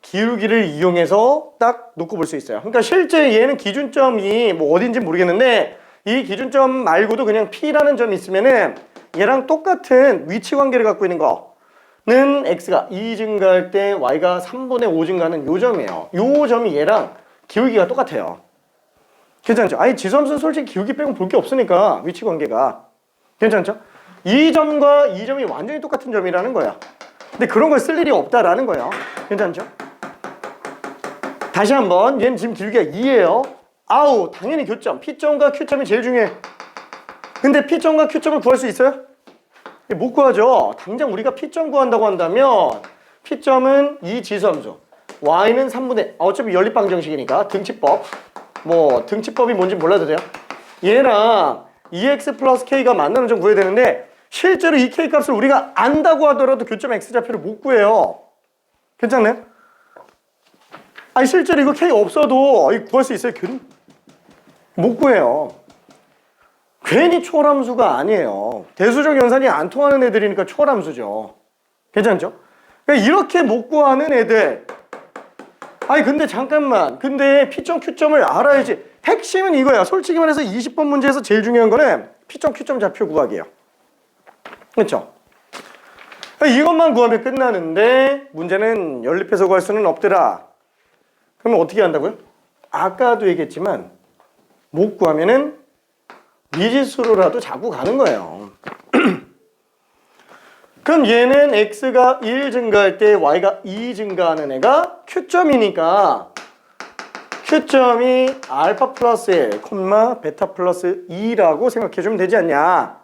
기울기를 이용해서 딱 놓고 볼 수 있어요. 그러니까 실제 얘는 기준점이 뭐 어딘지 모르겠는데 이 기준점 말고도 그냥 P라는 점이 있으면은 얘랑 똑같은 위치 관계를 갖고 있는 거는 X가 2 증가할 때 Y가 3분의 5 증가하는 요 점이에요. 요 점이 얘랑 기울기가 똑같아요. 괜찮죠? 지수함수는 솔직히 기울기 빼고 볼 게 없으니까 위치 관계가. 괜찮죠? 이 점과 이 점이 완전히 똑같은 점이라는 거야. 근데 그런 걸 쓸 일이 없다라는 거예요. 괜찮죠? 다시 한번 얘는 지금 기울기가 2예요. 당연히 교점. P점과 Q점이 제일 중요해. 근데 P점과 Q점을 구할 수 있어요? 못 구하죠. 당장 우리가 P점 구한다고 한다면 P점은 이 지수함수 Y는 3분의 어차피 연립방정식이니까 등치법 등치법이 뭔지 몰라도 돼요. 얘랑 2x 플러스 k가 만나는 점 구해야 되는데 실제로 이 K값을 우리가 안다고 하더라도 교점 X좌표를 못 구해요. 괜찮나요? 아니 실제로 이거 K 없어도 이거 구할 수 있어요? 못 구해요. 괜히 초월함수가 아니에요. 대수적 연산이 안 통하는 애들이니까 초월함수죠. 괜찮죠? 그러니까 이렇게 못 구하는 애들. 아니 근데 잠깐만. 근데 P점 Q점을 알아야지. 핵심은 이거야. 솔직히 말해서 20번 문제에서 제일 중요한 거는 P점 Q점 좌표 구하기예요. 그렇죠? 이것만 구하면 끝나는데 문제는 연립해서 구할 수는 없더라. 그러면 어떻게 한다고요? 아까도 얘기했지만 못 구하면은 미지수로라도 자꾸 가는 거예요. 그럼 얘는 x가 1 증가할 때 y가 2 증가하는 애가 Q점이니까 Q점이 알파 플러스 1, 베타 플러스 2라고 생각해주면 되지 않냐.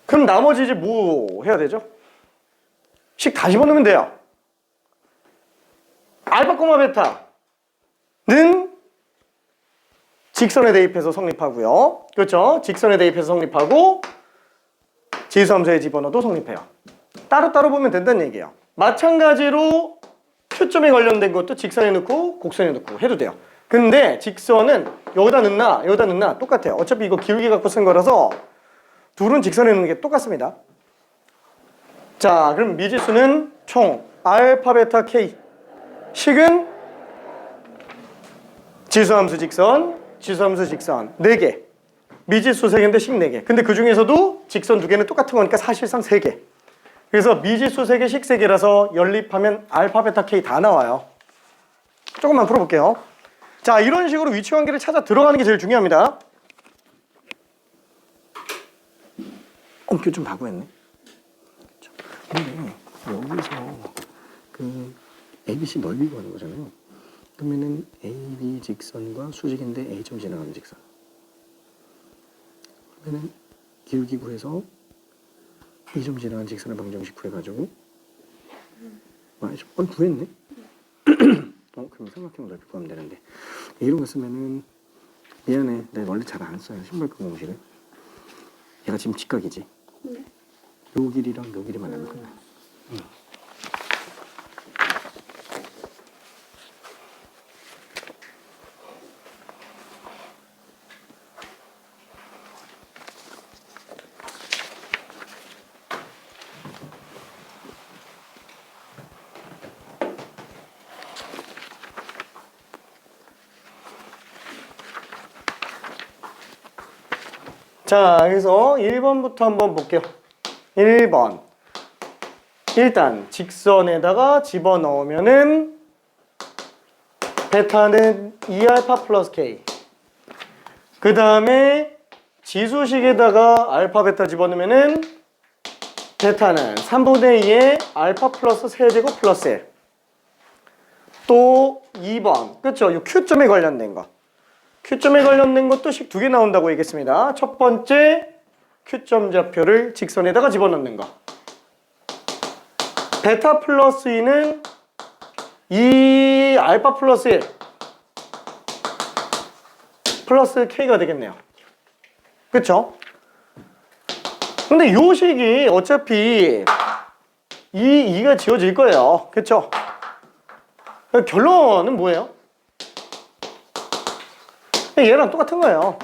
그럼 나머지 이제 뭐 해야 되죠? 식 다 집어넣으면 돼요. 알파, 베타는 직선에 대입해서 성립하고요. 그렇죠? 직선에 대입해서 성립하고 지수함수에 집어넣어도 성립해요. 따로따로 보면 된다는 얘기예요. 마찬가지로 Q점에 관련된 것도 직선에 넣고 곡선에 넣고 해도 돼요. 근데 직선은 여기다 넣나 똑같아요. 어차피 이거 기울기 갖고 쓴 거라서 둘은 직선에 넣는 게 똑같습니다. 자, 그럼 미지수는 총 알파, 베타, K. 식은 지수함수 직선 4개. 미지수 3개인데 식 4개. 근데 그 중에서도 직선 2개는 똑같은 거니까 사실상 3개. 그래서 미지수 3개, 식 3개라서 연립하면 알파, 베타, K 다 나와요. 조금만 풀어볼게요. 자, 이런 식으로 위치 관계를 찾아 들어가는 게 제일 중요합니다. 이거 좀 바보했네. 근데 여기서 그 ABC 넓이 구하는 거잖아요. 그러면은 AB 직선과 수직인데 A점 지나가는 직선. 그러면은 기울기 구해서 A점 지나가는 직선의 방정식 구해가지고 구했네. 그럼 삼각형 넓이 구하면 되는데 이런 거 쓰면은 미안해. 내가 원래 잘 안 써요. 신발끈 공식을. 얘가 지금 직각이지. 네. 요 길이랑 요 길이만 하면 끝나. 자, 그래서 1번부터 한번 볼게요. 1번. 일단 직선에다가 집어넣으면은 베타는 2알파 플러스 K. 그 다음에 지수식에다가 알파, 베타 집어넣으면은 베타는 3분의 2의 알파 플러스 세제곱 플러스 1. 또 2번. 그쵸? 이 Q점에 관련된 거. Q점에 관련된 것도 식 2개 나온다고 얘기했습니다. 첫 번째 Q점 좌표를 직선에다가 집어넣는 거. 베타 플러스 2는 2 알파 플러스 1 플러스 K가 되겠네요. 그쵸? 근데 요 식이 어차피 2가 지워질 거예요. 그쵸? 결론은 뭐예요? 얘랑 똑같은 거예요.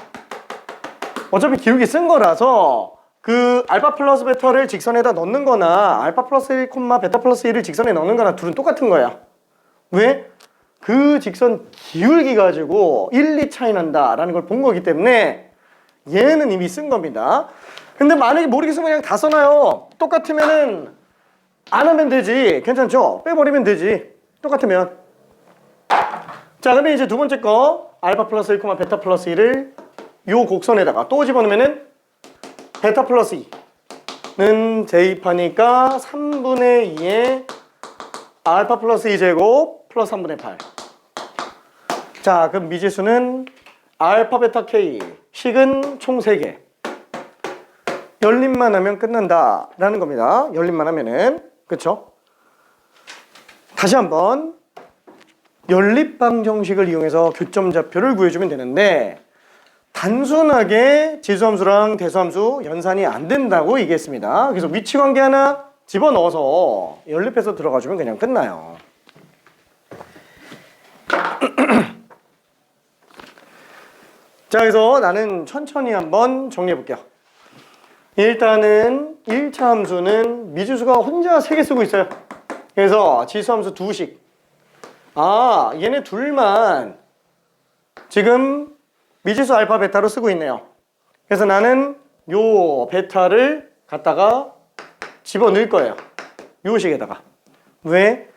어차피 기울기 쓴 거라서 그 알파 플러스 베타를 직선에다 넣는 거나 알파 플러스 1, 베타 플러스 1을 직선에 넣는 거나 둘은 똑같은 거예요. 왜? 그 직선 기울기 가지고 1, 2 차이 난다라는 걸 본 거기 때문에 얘는 이미 쓴 겁니다. 근데 만약에 모르겠으면 그냥 다 써놔요. 똑같으면은 안 하면 되지. 괜찮죠? 빼버리면 되지. 똑같으면. 자, 그러면 이제 두 번째 거 알파 플러스 1, 베타 플러스 1을 요 곡선에다가 또 집어넣으면은 베타 플러스 2는 대입하니까 3분의 2의 알파 플러스 2제곱 플러스 3분의 8. 자, 그럼 미지수는 알파, 베타, K. 식은 총 3개. 열림만 하면 끝난다 라는 겁니다. 열림만 하면은. 그쵸? 다시 한번 연립방정식을 이용해서 교점 좌표를 구해주면 되는데 단순하게 지수함수랑 대수함수 연산이 안 된다고 얘기했습니다. 그래서 위치 관계 하나 집어넣어서 연립해서 들어가주면 그냥 끝나요. 자, 그래서 나는 천천히 한번 정리해 볼게요. 일단은 1차 함수는 미지수가 혼자 3개 쓰고 있어요. 그래서 지수함수 2식. 아, 얘네 둘만 지금 미지수 알파 베타로 쓰고 있네요. 그래서 나는 요 베타를 갖다가 집어넣을 거예요. 요 식에다가. 왜?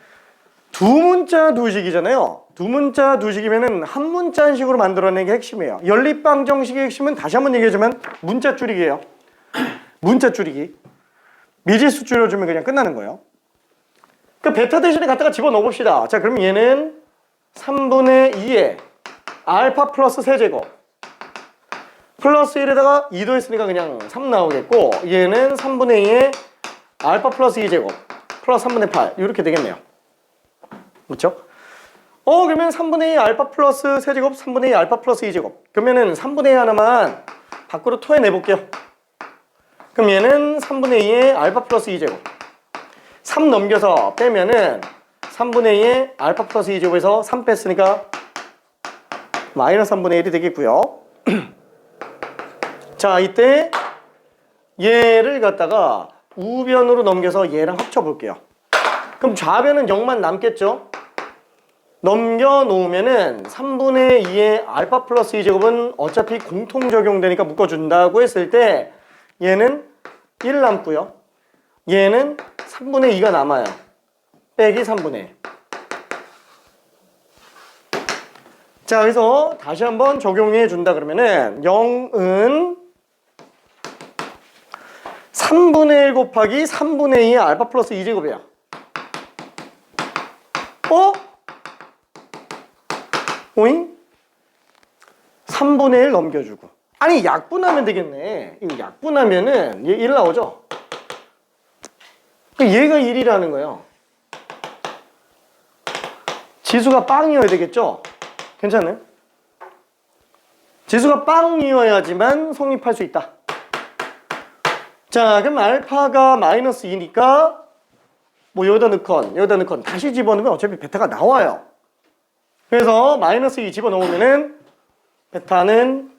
두 문자 두 식이잖아요. 두 문자 두 식이면은 한 문자 한 식으로 만들어내는 게 핵심이에요. 연립방정식의 핵심은 다시 한번 얘기하자면 문자 줄이기예요. 문자 줄이기. 미지수 줄여주면 그냥 끝나는 거예요. 그 베타 대신에 갖다가 집어넣어 봅시다. 자, 그럼 얘는 3분의 2에 알파 플러스 세제곱 플러스 1에다가 2도 했으니까 그냥 3 나오겠고, 얘는 3분의 2에 알파 플러스 2제곱 플러스 3분의 8 이렇게 되겠네요. 그렇죠? 그러면 3분의 2 알파 플러스 세제곱 3분의 2 알파 플러스 2제곱, 그러면은 3분의 2 하나만 밖으로 토해내볼게요. 그럼 얘는 3분의 2에 알파 플러스 2제곱 3 넘겨서 빼면은 3분의 2에 알파 플러스 2제곱에서 3 뺐으니까 마이너스 3분의 1이 되겠고요. 자, 이때 얘를 갖다가 우변으로 넘겨서 얘랑 합쳐볼게요. 그럼 좌변은 0만 남겠죠? 넘겨놓으면은 3분의 2의 알파 플러스 2제곱은 어차피 공통 적용되니까 묶어준다고 했을 때 얘는 1 남고요. 얘는 3분의 2가 남아요. 빼기 3분의 1. 자, 그래서 다시 한번 적용해 준다 그러면은 0은 3분의 1 곱하기 3분의 2의 알파 플러스 2제곱이야. 오잉? 3분의 1 넘겨주고. 아니, 약분하면 되겠네. 이거 약분하면은 얘 1 나오죠? 얘가 1이라는 거예요. 지수가 빵이어야 되겠죠? 괜찮아요? 지수가 빵이어야지만 성립할 수 있다. 자, 그럼 알파가 마이너스 2니까 뭐 여기다 넣건 다시 집어넣으면 어차피 베타가 나와요. 그래서 마이너스 2 집어넣으면은 베타는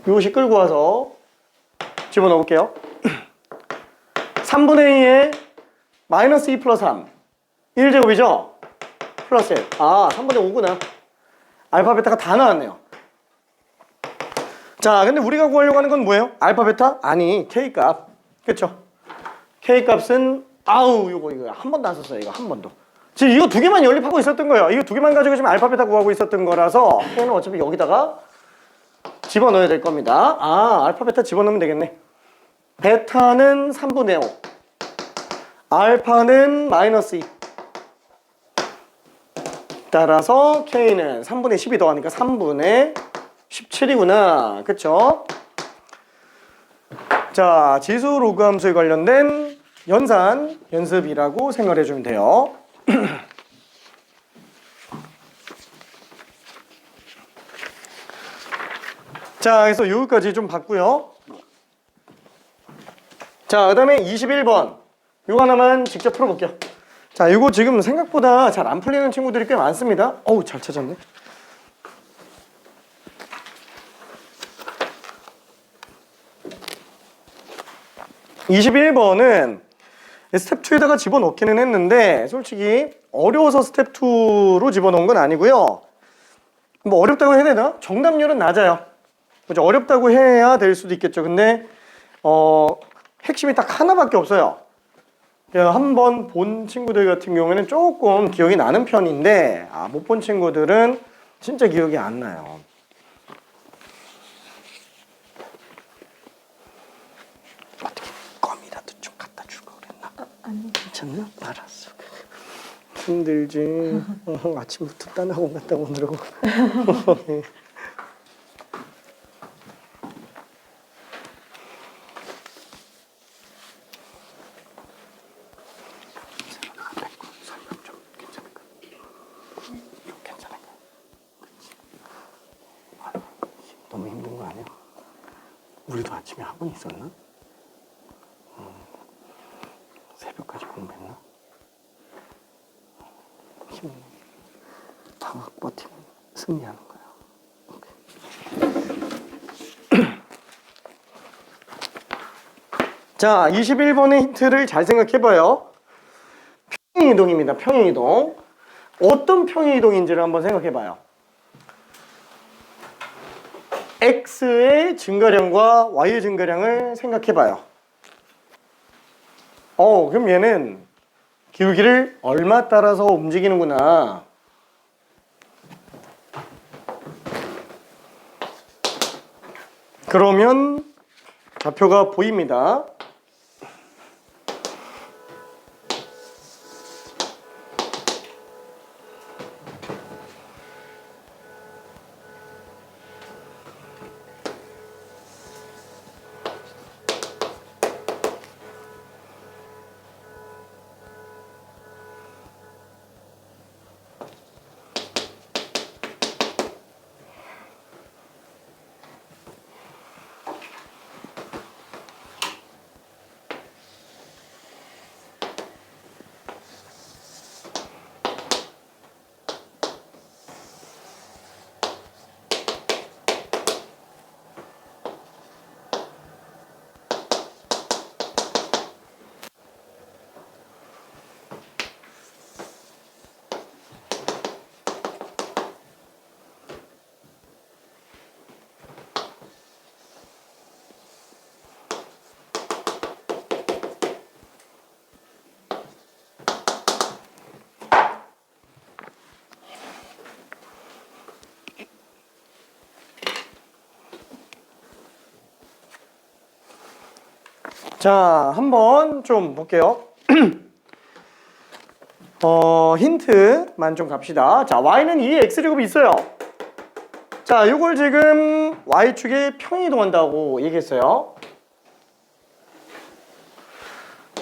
요식 끌고 와서 집어넣을게요. 3분의 2에 마이너스 2 플러스 3 1제곱이죠? 플러스 1. 아, 3분의 5구나. 알파 베타가 다 나왔네요. 자, 근데 우리가 구하려고 하는 건 뭐예요? 알파 베타? 아니, K값. 그쵸? K값은 이거 한 번도 안 썼어요. 이거 한 번도. 지금 이거 두 개만 연립하고 있었던 거예요. 이거 두 개만 가지고 지금 알파 베타 구하고 있었던 거라서 K는 어차피 여기다가 집어넣어야 될 겁니다. 알파 베타 집어넣으면 되겠네. 베타는 3분의 5. 알파는 마이너스 2. 따라서 K는 3분의 12 더하니까 3분의 17이구나. 그쵸? 자, 지수 로그 함수에 관련된 연산 연습이라고 생각해 주면 돼요. 자, 그래서 여기까지 좀 봤고요. 자, 그 다음에 21번 이거 하나만 직접 풀어볼게요. 자, 이거 지금 생각보다 잘 안 풀리는 친구들이 꽤 많습니다. 어우, 잘 찾았네. (21번은) 스텝 2에다가 집어넣기는 했는데 솔직히 어려워서 스텝 2로 집어넣은 건 아니고요. 뭐 어렵다고 해야 되나? 정답률은 낮아요. 그죠? 어렵다고 해야 될 수도 있겠죠. 근데 핵심이 딱 하나밖에 없어요. 한 번 본 친구들 같은 경우에는 조금 기억이 나는 편인데 못 본 친구들은 진짜 기억이 안 나요. 어떻게 껌이라도 좀 갖다 줄까 그랬나? 아니, 괜찮나? 알았어. 힘들지. 아침부터 딴 학원 갔다 오느라고. 우리도 아침에 학원 있었나? 새벽까지 공부했나? 힘내. 방학 버티면 승리하는 거야. 오케이. 자, 21번의 힌트를 잘 생각해봐요. 평행이동입니다. 평행이동. 어떤 평행이동인지를 한번 생각해봐요. X의 증가량과 Y의 증가량을 생각해봐요. 그럼 얘는 기울기를 얼마 따라서 움직이는구나. 그러면 좌표가 보입니다. 자, 한번 좀 볼게요. 힌트만 좀 갑시다. 자, y는 2의 x제곱이 있어요. 자, 이걸 지금 y축에 평이동한다고 얘기했어요.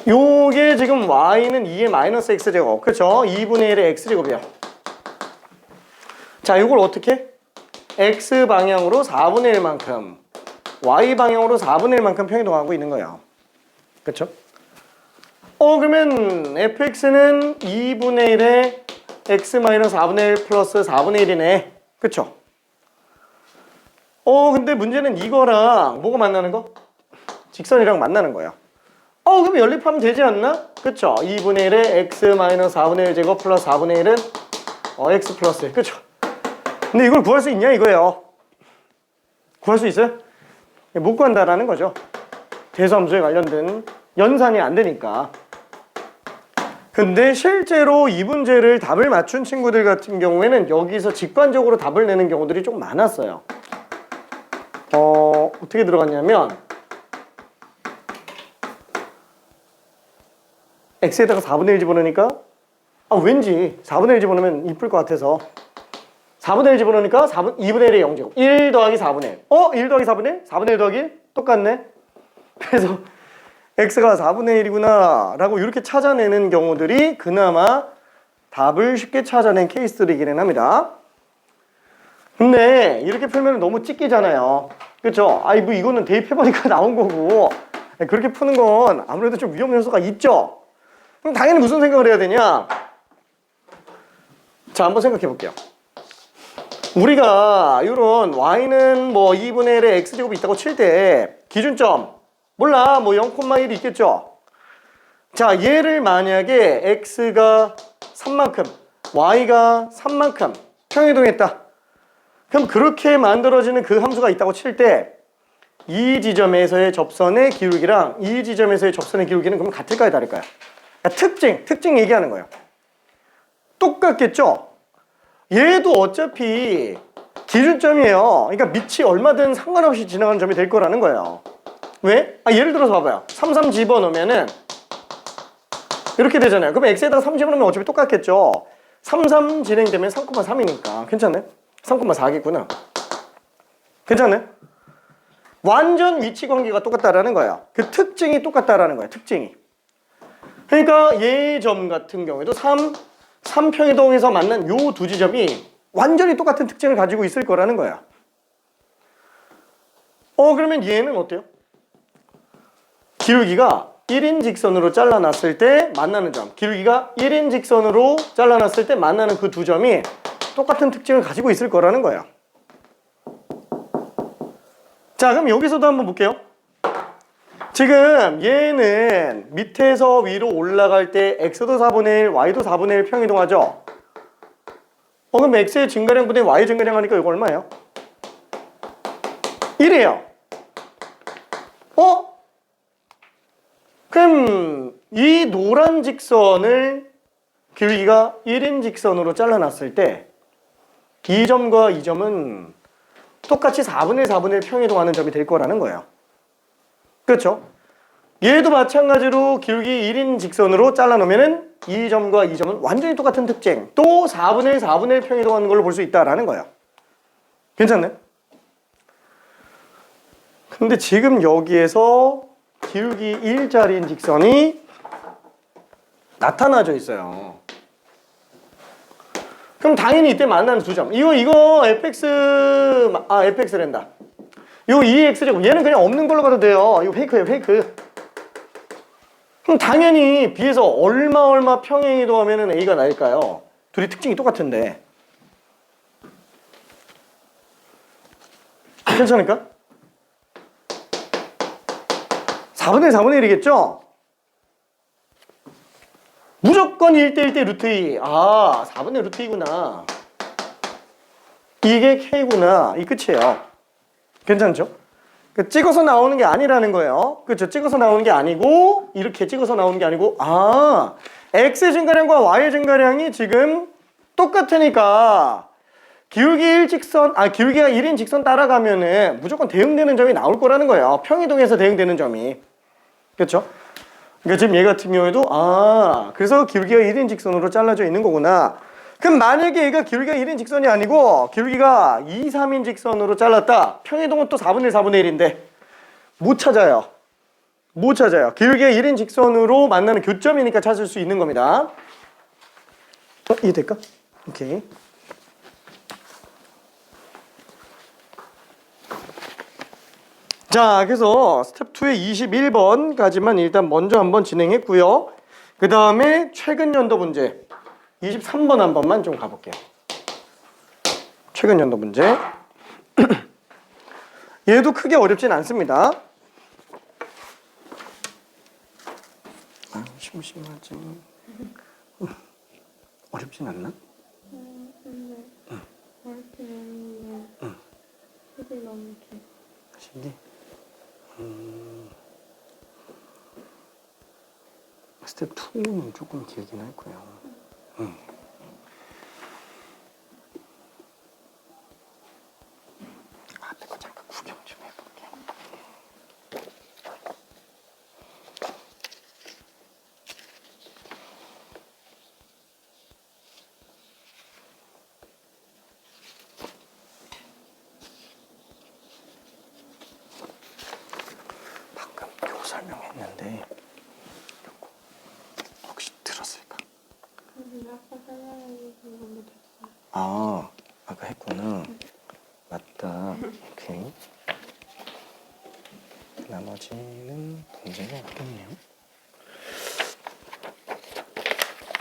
요게 지금 y는 2의 마이너스 x제곱. 그렇죠? 2분의 1의 x제곱이에요. 자, 이걸 어떻게? x방향으로 4분의 1만큼, y방향으로 4분의 1만큼 평이동하고 있는 거예요. 그렇죠? 그러면 fx는 2분의 1에 x-4분의 1 플러스 4분의 1이네. 그쵸? 근데 문제는 이거랑 뭐가 만나는 거? 직선이랑 만나는 거예요. 그럼 연립하면 되지 않나? 그쵸? 2분의 1에 x-4분의 1 제곱 플러스 4분의 1은 x 플러스 1. 그쵸? 근데 이걸 구할 수 있냐 이거예요. 구할 수 있어요? 못 구한다라는 거죠. 대수함수에 관련된 연산이 안 되니까. 근데 실제로 이 문제를 답을 맞춘 친구들 같은 경우에는 여기서 직관적으로 답을 내는 경우들이 좀 많았어요. 어떻게 들어갔냐면 x에다가 4분의 1 집어넣으니까 왠지 4분의 1 집어넣으면 이쁠 것 같아서 4분의 1 집어넣으니까 2분의 1의 0제곱 1 더하기 4분의 1 1 더하기 4분의 1? 4분의 1 더하기 1? 똑같네. 그래서 x가 4분의 1이구나 라고 이렇게 찾아내는 경우들이 그나마 답을 쉽게 찾아낸 케이스들이기는 합니다. 근데 이렇게 풀면 너무 찢기잖아요. 그쵸? 뭐 이거는 대입해보니까 나온 거고 그렇게 푸는 건 아무래도 좀 위험 요소가 있죠? 그럼 당연히 무슨 생각을 해야 되냐? 자, 한번 생각해 볼게요. 우리가 이런 y는 뭐 2분의 1의 x제곱이 있다고 칠 때 기준점 몰라 뭐 0,1이 있겠죠. 자, 얘를 만약에 x가 3만큼 y가 3만큼 평이동했다. 그럼 그렇게 만들어지는 그 함수가 있다고 칠 때 이 지점에서의 접선의 기울기랑 이 지점에서의 접선의 기울기는 그럼 같을까요 다를까요? 그러니까 특징 얘기하는 거예요. 똑같겠죠? 얘도 어차피 기준점이에요. 그러니까 밑이 얼마든 상관없이 지나가는 점이 될 거라는 거예요. 왜? 예를 들어서 봐봐요. 3 집어넣으면은 이렇게 되잖아요. 그럼 x에다가 3 집어넣으면 어차피 똑같겠죠. 3 진행되면 3,3이니까 괜찮네? 3,4겠구나. 괜찮네? 완전 위치 관계가 똑같다라는 거야. 그 특징이 똑같다라는 거야. 특징이. 그러니까 얘 점 같은 경우에도 3평이동에서 만난 요 두 지점이 완전히 똑같은 특징을 가지고 있을 거라는 거야. 그러면 얘는 어때요? 기울기가 1인 직선으로 잘라놨을 때 만나는 점, 기울기가 1인 직선으로 잘라놨을 때 만나는 그 두 점이 똑같은 특징을 가지고 있을 거라는 거예요. 자, 그럼 여기서도 한번 볼게요. 지금 얘는 밑에서 위로 올라갈 때 x도 4분의 1, y도 4분의 1 평이동하죠? 그럼 x의 증가량분의 y 증가량 하니까 이거 얼마예요? 1이에요. 그럼 이 노란 직선을 기울기가 1인 직선으로 잘라놨을 때 이 점과 이 점은 똑같이 4분의 1, 4분의 1 평이동하는 점이 될 거라는 거예요. 그렇죠? 얘도 마찬가지로 기울기 1인 직선으로 잘라놓으면 이 점과 이 점은 완전히 똑같은 특징, 또 4분의 1, 4분의 1 평이동하는 걸로 볼 수 있다라는 거예요. 괜찮네? 근데 지금 여기에서 기울기 1짜리인 직선이 나타나져 있어요. 그럼 당연히 이때 만나는 두 점. 이거 fx랜다. 요 2x제곱. 얘는 그냥 없는 걸로 봐도 돼요. 이거 페이크예요, 페이크. 그럼 당연히 b에서 얼마 평행 이동하면 a가 나일까요? 둘이 특징이 똑같은데. 괜찮을까? 4분의 4분의 1이겠죠? 무조건 1대 1대 루트 2. 4분의 루트 2구나. 이게 K구나. 이 끝이에요. 괜찮죠? 찍어서 나오는 게 아니라는 거예요. 그렇죠? 찍어서 나오는 게 아니고, 이렇게 찍어서 나오는 게 아니고, X의 증가량과 Y의 증가량이 지금 똑같으니까, 기울기가 1인 직선 따라가면은 무조건 대응되는 점이 나올 거라는 거예요. 평이동에서 대응되는 점이. 그렇죠? 그러니까 지금 얘 같은 경우에도 그래서 기울기가 1인 직선으로 잘라져 있는 거구나. 그럼 만약에 얘가 기울기가 1인 직선이 아니고 기울기가 2, 3인 직선으로 잘랐다. 평이동은 또 4분의 1, 4분의 1인데 못 찾아요. 기울기가 1인 직선으로 만나는 교점이니까 찾을 수 있는 겁니다. 이해될까? 오케이. 자, 그래서 스텝 2의 21번까지만 일단 먼저 한번 진행했고요. 그 다음에 최근 연도 문제 23번 한 번만 좀 가볼게요. 최근 연도 문제. 얘도 크게 어렵진 않습니다. 심심하지. 어렵진 않나? 시기? 스텝 2는 조금 길긴 할 거예요. 앞에 거 잠깐 구경 좀 해볼게요. 방금 요 설명했는데 요거 혹시 들었을까? 아까 했구나. 맞다. 오케이. 나머지는 문제가 없겠네요.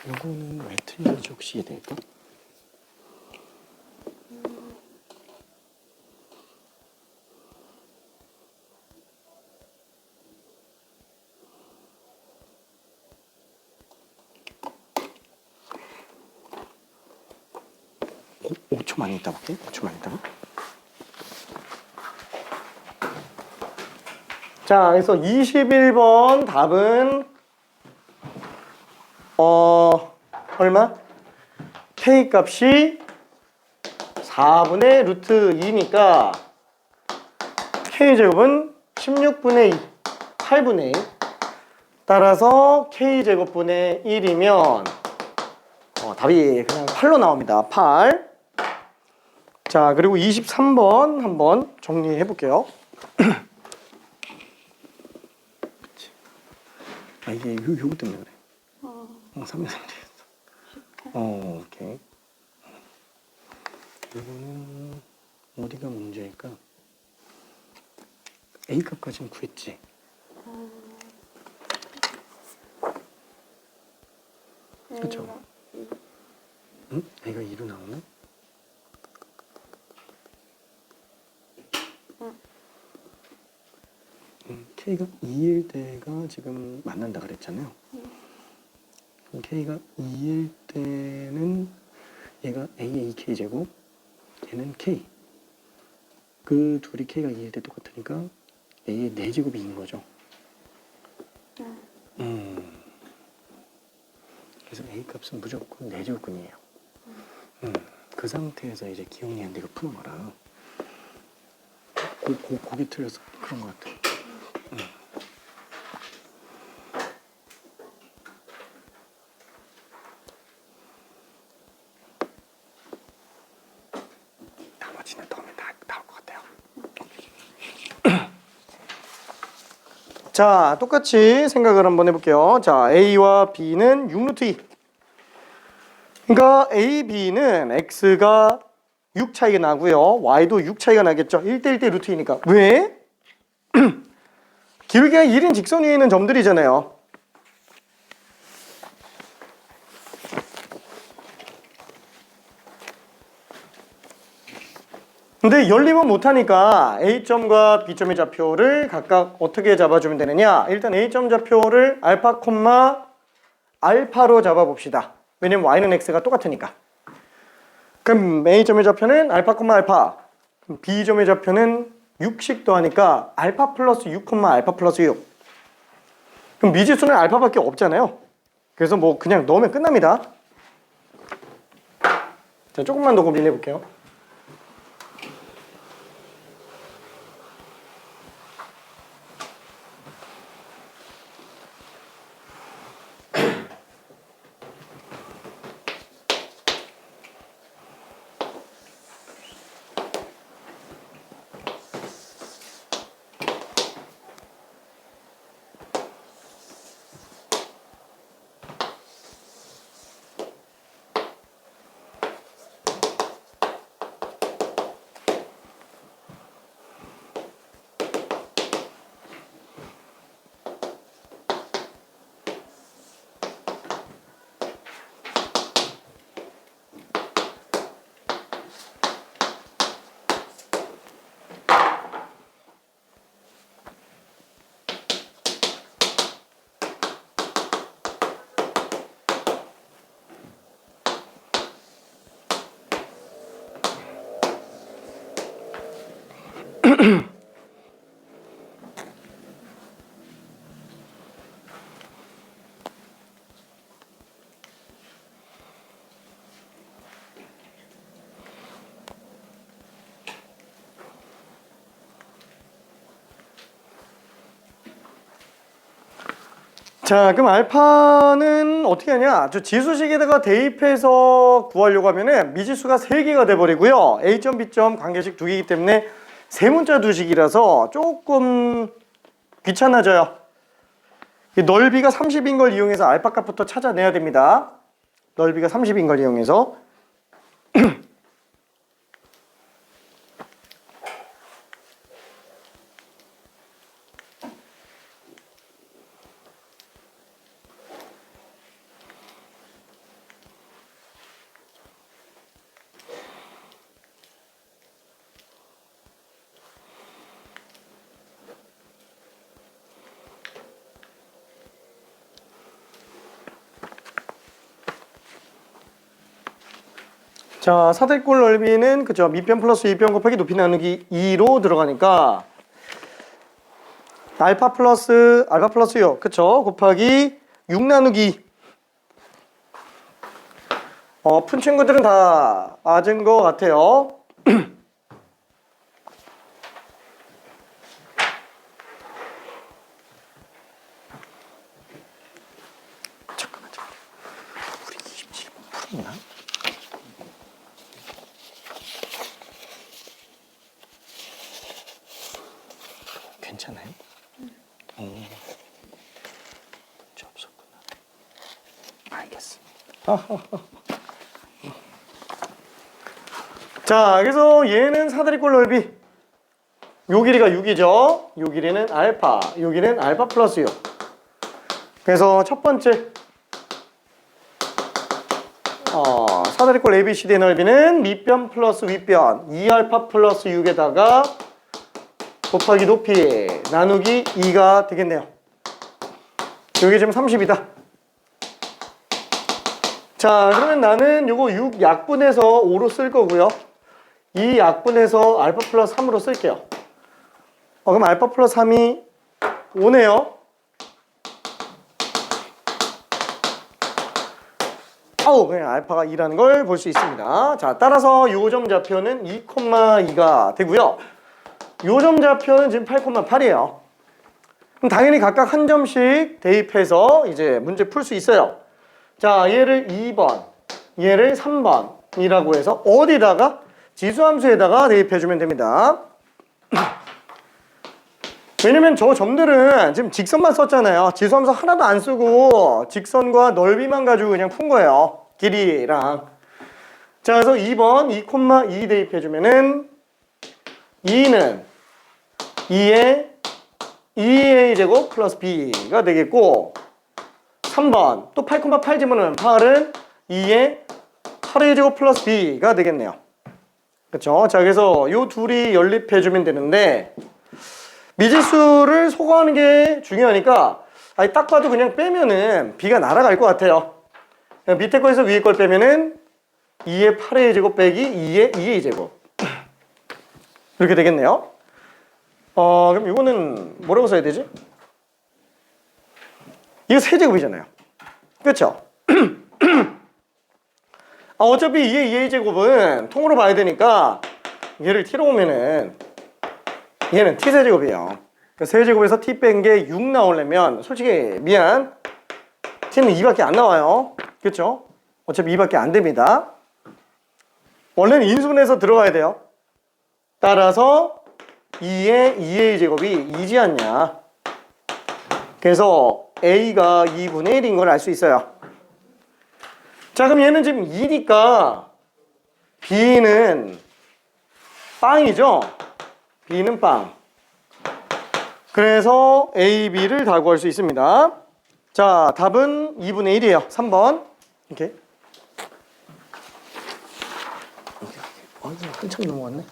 요거는 왜 틀린지 혹시 이해될까? 오, 5초만 있다 볼게. 5초만 있다가. 자, 그래서 21번 답은 얼마? K 값이 4분의 루트 2니까 K제곱은 16분의 2, 8분의 1. 따라서 K제곱분의 1이면 답이 그냥 8로 나옵니다. 8. 자, 그리고 23번 한번 정리해 볼게요. 이게 요거 때문에 그래. 3면 3되겠어. 오케이. 이거는 어디가 문제일까? A 값까지는 구했지. 그렇죠. 응? A가 2로 나오나? K가 2일 때가 지금 만난다 그랬잖아요. 그럼 K가 2일 때는 얘가 AAK 제곱, 얘는 K. 그 둘이 K가 2일 때 똑같으니까 A의 4제곱이 2인 거죠. 그래서 A 값은 무조건 4제곱근이에요. 그 상태에서 이제 기억니한테 이거 풀어봐라. 고기 틀려서 그런 것 같아. 나머지는 다음에 다 나올 것 같아요. 자, 똑같이 생각을 한번 해볼게요. 자, A와 B는 6루트 2. 그러니까 A, B는 X가 6 차이가 나고요. Y도 6 차이가 나겠죠. 1대 1대 루트 2니까. 왜? 기울기가 1인 직선 위에 있는 점들이잖아요. 근데 열리면 못하니까 A점과 B점의 좌표를 각각 어떻게 잡아주면 되느냐. 일단 A점 좌표를 알파, 알파로 잡아봅시다. 왜냐면 Y는 X가 똑같으니까. 그럼 A점의 좌표는 알파, 알파. 그럼 B점의 좌표는 6씩 더하니까 알파 플러스 6, 알파 플러스 6. 그럼 미지수는 알파밖에 없잖아요. 그래서 뭐 그냥 넣으면 끝납니다. 자, 조금만 더 고민해 볼게요. 자, 그럼 알파는 어떻게 하냐? 저 지수식에다가 대입해서 구하려고 하면은 미지수가 3개가 돼버리고요. A점, B점 관계식 2개이기 때문에 세 문자 두식이라서 조금 귀찮아져요. 넓이가 30인 걸 이용해서 알파 값부터 찾아내야 됩니다. 넓이가 30인 걸 이용해서. 자, 사대꼴 넓이는 그죠? 밑변 플러스 윗변 곱하기 높이 나누기 2로 들어가니까 알파 플러스 6 그쵸? 곱하기 6 나누기 푼 친구들은 다 맞은 것 같아요. 잠깐만. 우리 27번 풀었나? 괜찮아요? 문제 없었구나. 알겠습니다. 자, 그래서 얘는 사다리꼴 넓이 요 길이가 6이죠. 요 길이는 알파, 요 길이는 알파 플러스 6. 그래서 첫 번째 사다리꼴 ABCD의 넓이는 밑변 플러스 윗변 2알파 플러스 6에다가 곱하기 높이 나누기 2가 되겠네요. 여기 지금 30이다. 자, 그러면 나는 요거 6 약분해서 5로 쓸 거고요. 이 약분해서 알파 플러스 3으로 쓸게요. 그럼 알파 플러스 3이 5네요. 그냥 알파가 2라는 걸 볼 수 있습니다. 자, 따라서 요점 좌표는 2,2가 되고요. 요점 좌표는 지금 8,8이에요. 그럼 당연히 각각 한 점씩 대입해서 이제 문제 풀 수 있어요. 자, 얘를 2번, 얘를 3번이라고 해서 어디다가? 지수함수에다가 대입해주면 됩니다. 왜냐면 저 점들은 지금 직선만 썼잖아요. 지수함수 하나도 안 쓰고 직선과 넓이만 가지고 그냥 푼 거예요. 길이랑. 자, 그래서 2번 2,2 대입해주면은 2는 2의 2a 제곱 플러스 b가 되겠고 3번 또 8,8 집어넣으면 8은 2의 8a 제곱 플러스 b가 되겠네요. 그렇죠? 자, 그래서 요 둘이 연립해주면 되는데 미지수를 소거하는 게 중요하니까 딱 봐도 그냥 빼면은 b가 날아갈 것 같아요. 밑에 거에서 위에 걸 빼면은 2의 8a 제곱 빼기 2의 2a 제곱 이렇게 되겠네요. 그럼 이거는 뭐라고 써야 되지? 이거 세제곱이잖아요. 그렇죠? 어차피 2의 2a 제곱은 통으로 봐야 되니까 얘를 t로 보면은 얘는 t세제곱이에요. 세제곱에서 t 뺀 게 6 나오려면 솔직히 미안, t는 2밖에 안 나와요. 그렇죠? 어차피 2밖에 안 됩니다. 원래는 인수분해서 들어가야 돼요. 따라서 2의 2a 제곱이 2지 않냐. 그래서 a가 2분의 1인 걸 알 수 있어요. 자, 그럼 얘는 지금 2니까 b는 빵이죠? b는 빵. 그래서 a, b를 다 구할 수 있습니다. 자, 답은 2분의 1이에요. 3번. 이렇게. 한참 넘어갔네.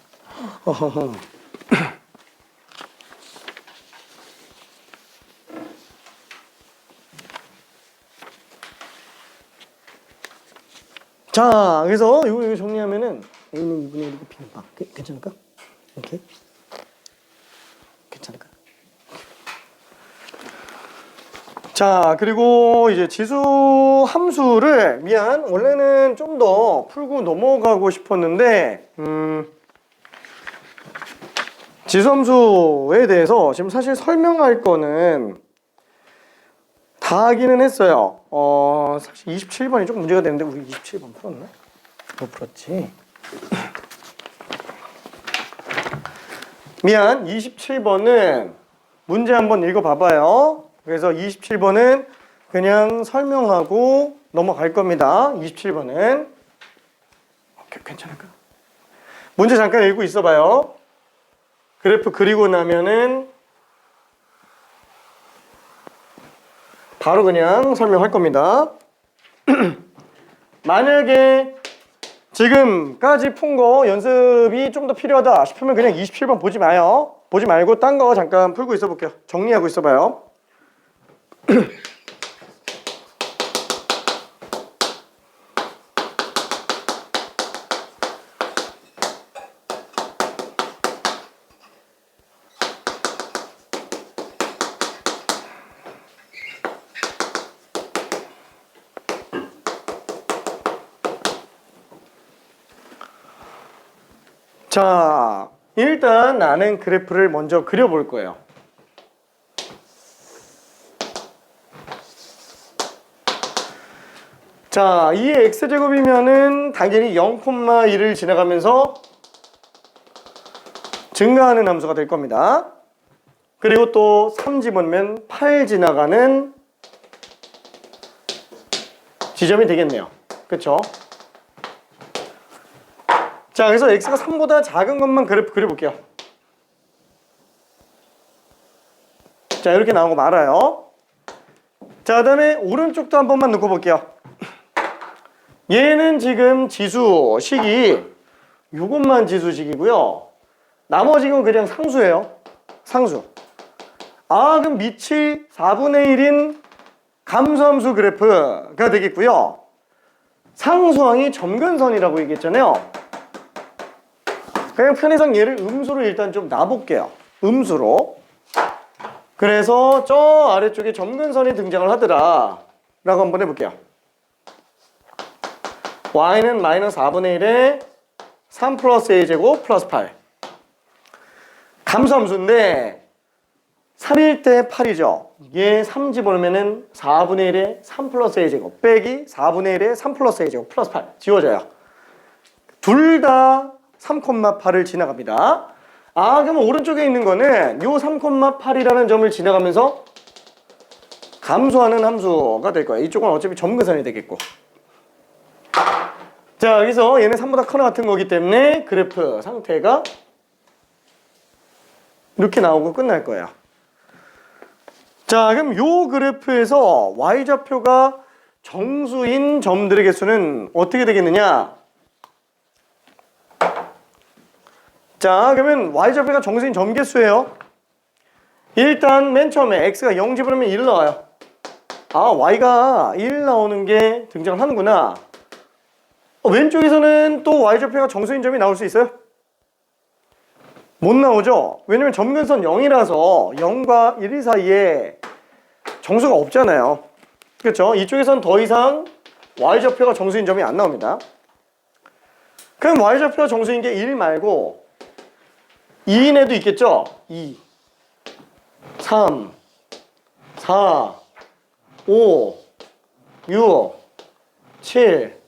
자, 그래서 이거 정리하면은 A는 2분의 1이고 B는 빵. 괜찮을까? 이렇게. 괜찮을까? 자, 그리고 이제 지수 함수를 원래는 좀 더 풀고 넘어가고 싶었는데 지수 함수에 대해서 지금 사실 설명할 거는 다 하기는 했어요. 사실 27번이 좀 문제가 되는데 우리 27번 풀었나? 못 풀었지. 27번은 문제 한번 읽어봐봐요. 그래서 27번은 그냥 설명하고 넘어갈 겁니다. 27번은 괜찮을까? 문제 잠깐 읽고 있어봐요. 그래프 그리고 나면은 바로 그냥 설명할 겁니다. 만약에 지금까지 푼 거 연습이 좀 더 필요하다 싶으면 그냥 27번 보지 마요. 보지 말고 딴 거 잠깐 풀고 있어 볼게요. 정리하고 있어 봐요. 자, 일단 나는 그래프를 먼저 그려볼 거예요. 자, 2의 x제곱이면은 당연히 0,1을 지나가면서 증가하는 함수가 될 겁니다. 그리고 또 3 집어넣으면 8 지나가는 지점이 되겠네요. 그쵸? 자, 그래서 x가 3보다 작은 것만 그래프 그려볼게요. 자, 이렇게 나오고 말아요. 자, 그 다음에 오른쪽도 한 번만 놓고 볼게요. 얘는 지금 지수식이 요것만 지수식이고요. 나머지는 그냥 상수예요. 상수. 아, 그럼 밑이 4분의 1인 감소함수 그래프가 되겠고요. 상수항이 점근선이라고 얘기했잖아요. 그냥 편의상 얘를 음수로 일단 좀 놔볼게요. 음수로. 그래서 저 아래쪽에 점근선이 등장을 하더라 라고 한번 해볼게요. y는 마이너스 4분의 1에 3 플러스 a제곱 플러스 8. 감소함수인데 3일 때 8이죠. 얘 3 집어넣으면은 4분의 1에 3 플러스 a제곱 빼기 4분의 1에 3 플러스 a제곱 플러스 8 지워져요. 둘 다 3,8을 지나갑니다. 아, 그럼 오른쪽에 있는 거는 요 3,8이라는 점을 지나가면서 감소하는 함수가 될 거예요. 이쪽은 어차피 점근선이 되겠고. 자, 여기서 얘는 3보다 커나 같은 거기 때문에 그래프 상태가 이렇게 나오고 끝날 거예요. 자, 그럼 요 그래프에서 y좌표가 정수인 점들의 개수는 어떻게 되겠느냐? 자, 그러면 y좌표가 정수인 점 개수예요. 일단 맨 처음에 x가 0 집어넣으면 1 나와요. 아, y가 1 나오는 게 등장을 하는구나. 왼쪽에서는 또 y좌표가 정수인 점이 나올 수 있어요? 못 나오죠? 왜냐면 점근선 0이라서 0과 1 사이에 정수가 없잖아요. 그렇죠? 이쪽에선 더 이상 y좌표가 정수인 점이 안 나옵니다. 그럼 y좌표가 정수인 게 1 말고 2인에도 있겠죠? 2, 3, 4, 5, 6, 7,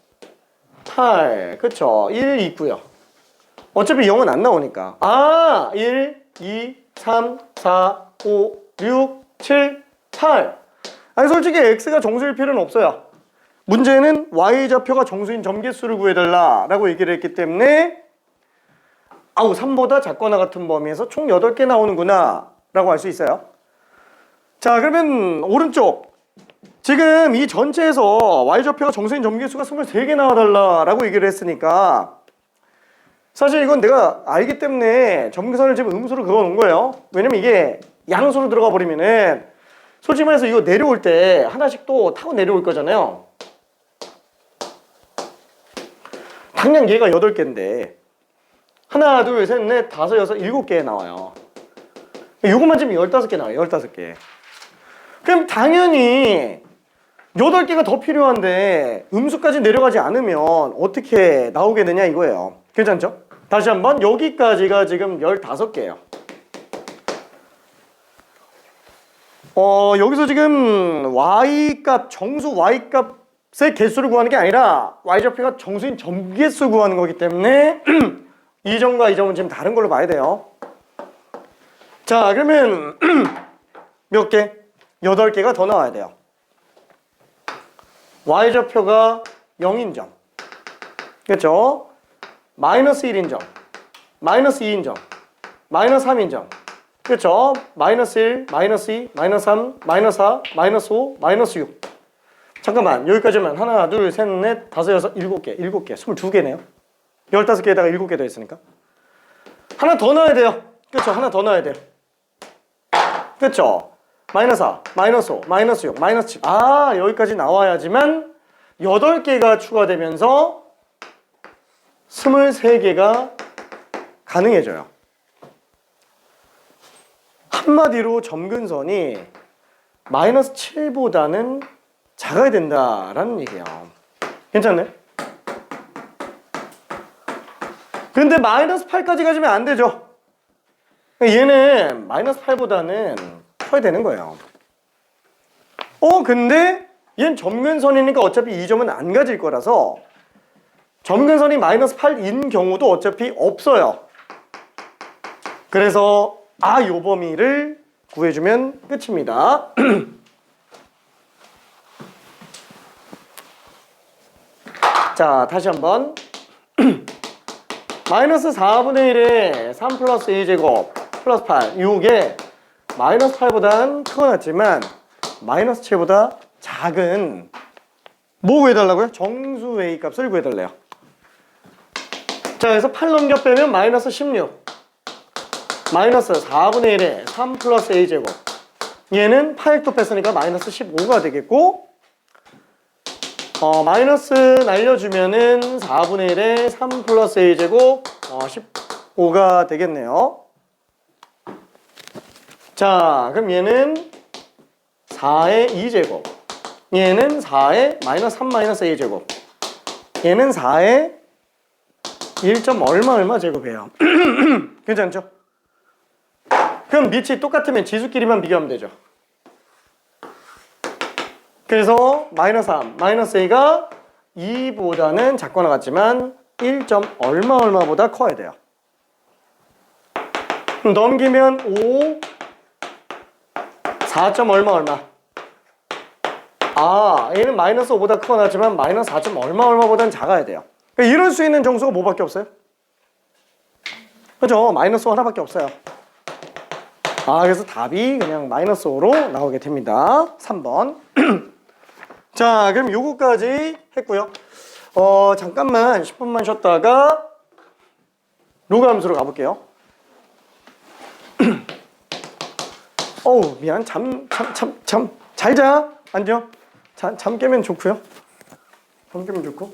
8, 그쵸? 1 있고요. 어차피 0은 안 나오니까. 아, 1, 2, 3, 4, 5, 6, 7, 8. 아니, 솔직히 x가 정수일 필요는 없어요. 문제는 y좌표가 정수인 점개수를 구해달라라고 얘기를 했기 때문에 3보다 작거나 같은 범위에서 총 8개 나오는구나 라고 할 수 있어요. 자, 그러면 오른쪽 지금 이 전체에서 y좌표가 정수인 점개수가 23개 나와달라라고 얘기를 했으니까 사실 이건 내가 알기 때문에 점근선을 지금 음수로 그어놓은 거예요. 왜냐면 이게 양수로 들어가 버리면은 솔직히 말해서 이거 내려올 때 하나씩 또 타고 내려올 거잖아요. 당장 얘가 8개인데 하나, 둘, 셋, 넷, 다섯, 여섯, 7개 나와요. 요것만 지금 15개 나와요. 15개. 그럼 당연히 8개가 더 필요한데 음수까지 내려가지 않으면 어떻게 나오게 되냐 이거예요. 괜찮죠? 다시 한번 여기까지가 지금 15개예요. 여기서 지금 y값, 정수 y값의 개수를 구하는 게 아니라 y좌표가 정수인 점개수 구하는 거기 때문에 이 점과 이 점은 지금 다른 걸로 봐야 돼요. 자, 그러면 몇 개? 8개가 더 나와야 돼요. y좌표가 0인 점, 그렇죠? 마이너스 1인 점, 마이너스 2인 점, 마이너스 3인 점, 그렇죠? 마이너스 1, 마이너스 2, 마이너스 3, 마이너스 4, 마이너스 5, 마이너스 6. 잠깐만, 여기까지만 하나, 둘, 셋, 넷, 다섯, 여섯, 7개, 22개네요. 15개에다가 7개 더 있으니까 하나 더 넣어야 돼요. 그렇죠? 하나 더 넣어야 돼요. 그렇죠? 마이너스 4, 마이너스 5, 마이너스 6, 마이너스 7. 아, 여기까지 나와야지만 8개가 추가되면서 23개가 가능해져요. 한마디로 점근선이 마이너스 7보다는 작아야 된다라는 얘기예요. 괜찮네? 근데 마이너스 8까지 가지면 안 되죠. 얘는 마이너스 8보다는 커야 되는 거예요. 근데 얘는 점근선이니까 어차피 이 점은 안 가질 거라서 점근선이 마이너스 8인 경우도 어차피 없어요. 그래서 요 범위를 구해주면 끝입니다. 자, 다시 한번 마이너스 4분의 1에 3 플러스 2제곱 플러스 8 이게 마이너스 8보단 크거나 같지만 마이너스 7보다 작은 뭐 구해달라고요? 정수 A 값을 구해달래요. 자, 그래서 8 넘겨 빼면 마이너스 16 마이너스 4분의 1에 3 플러스 A제곱. 얘는 8도 뺐으니까 마이너스 15가 되겠고, 마이너스 날려주면은 4분의 1에 3 플러스 A제곱 15가 되겠네요. 자, 그럼 얘는 4의 2제곱, 얘는 4의 마이너스 3 마이너스 A제곱, 얘는 4의 1. 얼마 제곱이에요. 괜찮죠? 그럼 밑이 똑같으면 지수끼리만 비교하면 되죠. 그래서 마이너스 3, 마이너스 A가 2보다는 작거나 같지만 1. 얼마보다 커야 돼요. 그럼 넘기면 5, 4. 얼마. 아, 얘는 마이너스 5보다 크거나 같지만 마이너스 4. 얼마보다는 작아야 돼요. 그러니까 이럴 수 있는 정수가 뭐밖에 없어요? 그죠? 마이너스 5 하나밖에 없어요. 아, 그래서 답이 그냥 마이너스 5로 나오게 됩니다. 3번. 자, 그럼 요거까지 했고요. 잠깐만 10분만 쉬었다가 로그 함수로 가볼게요. 어우, 미안. 잘 자. 안녕. 잠 깨면 좋고요. 잠 깨면 좋고.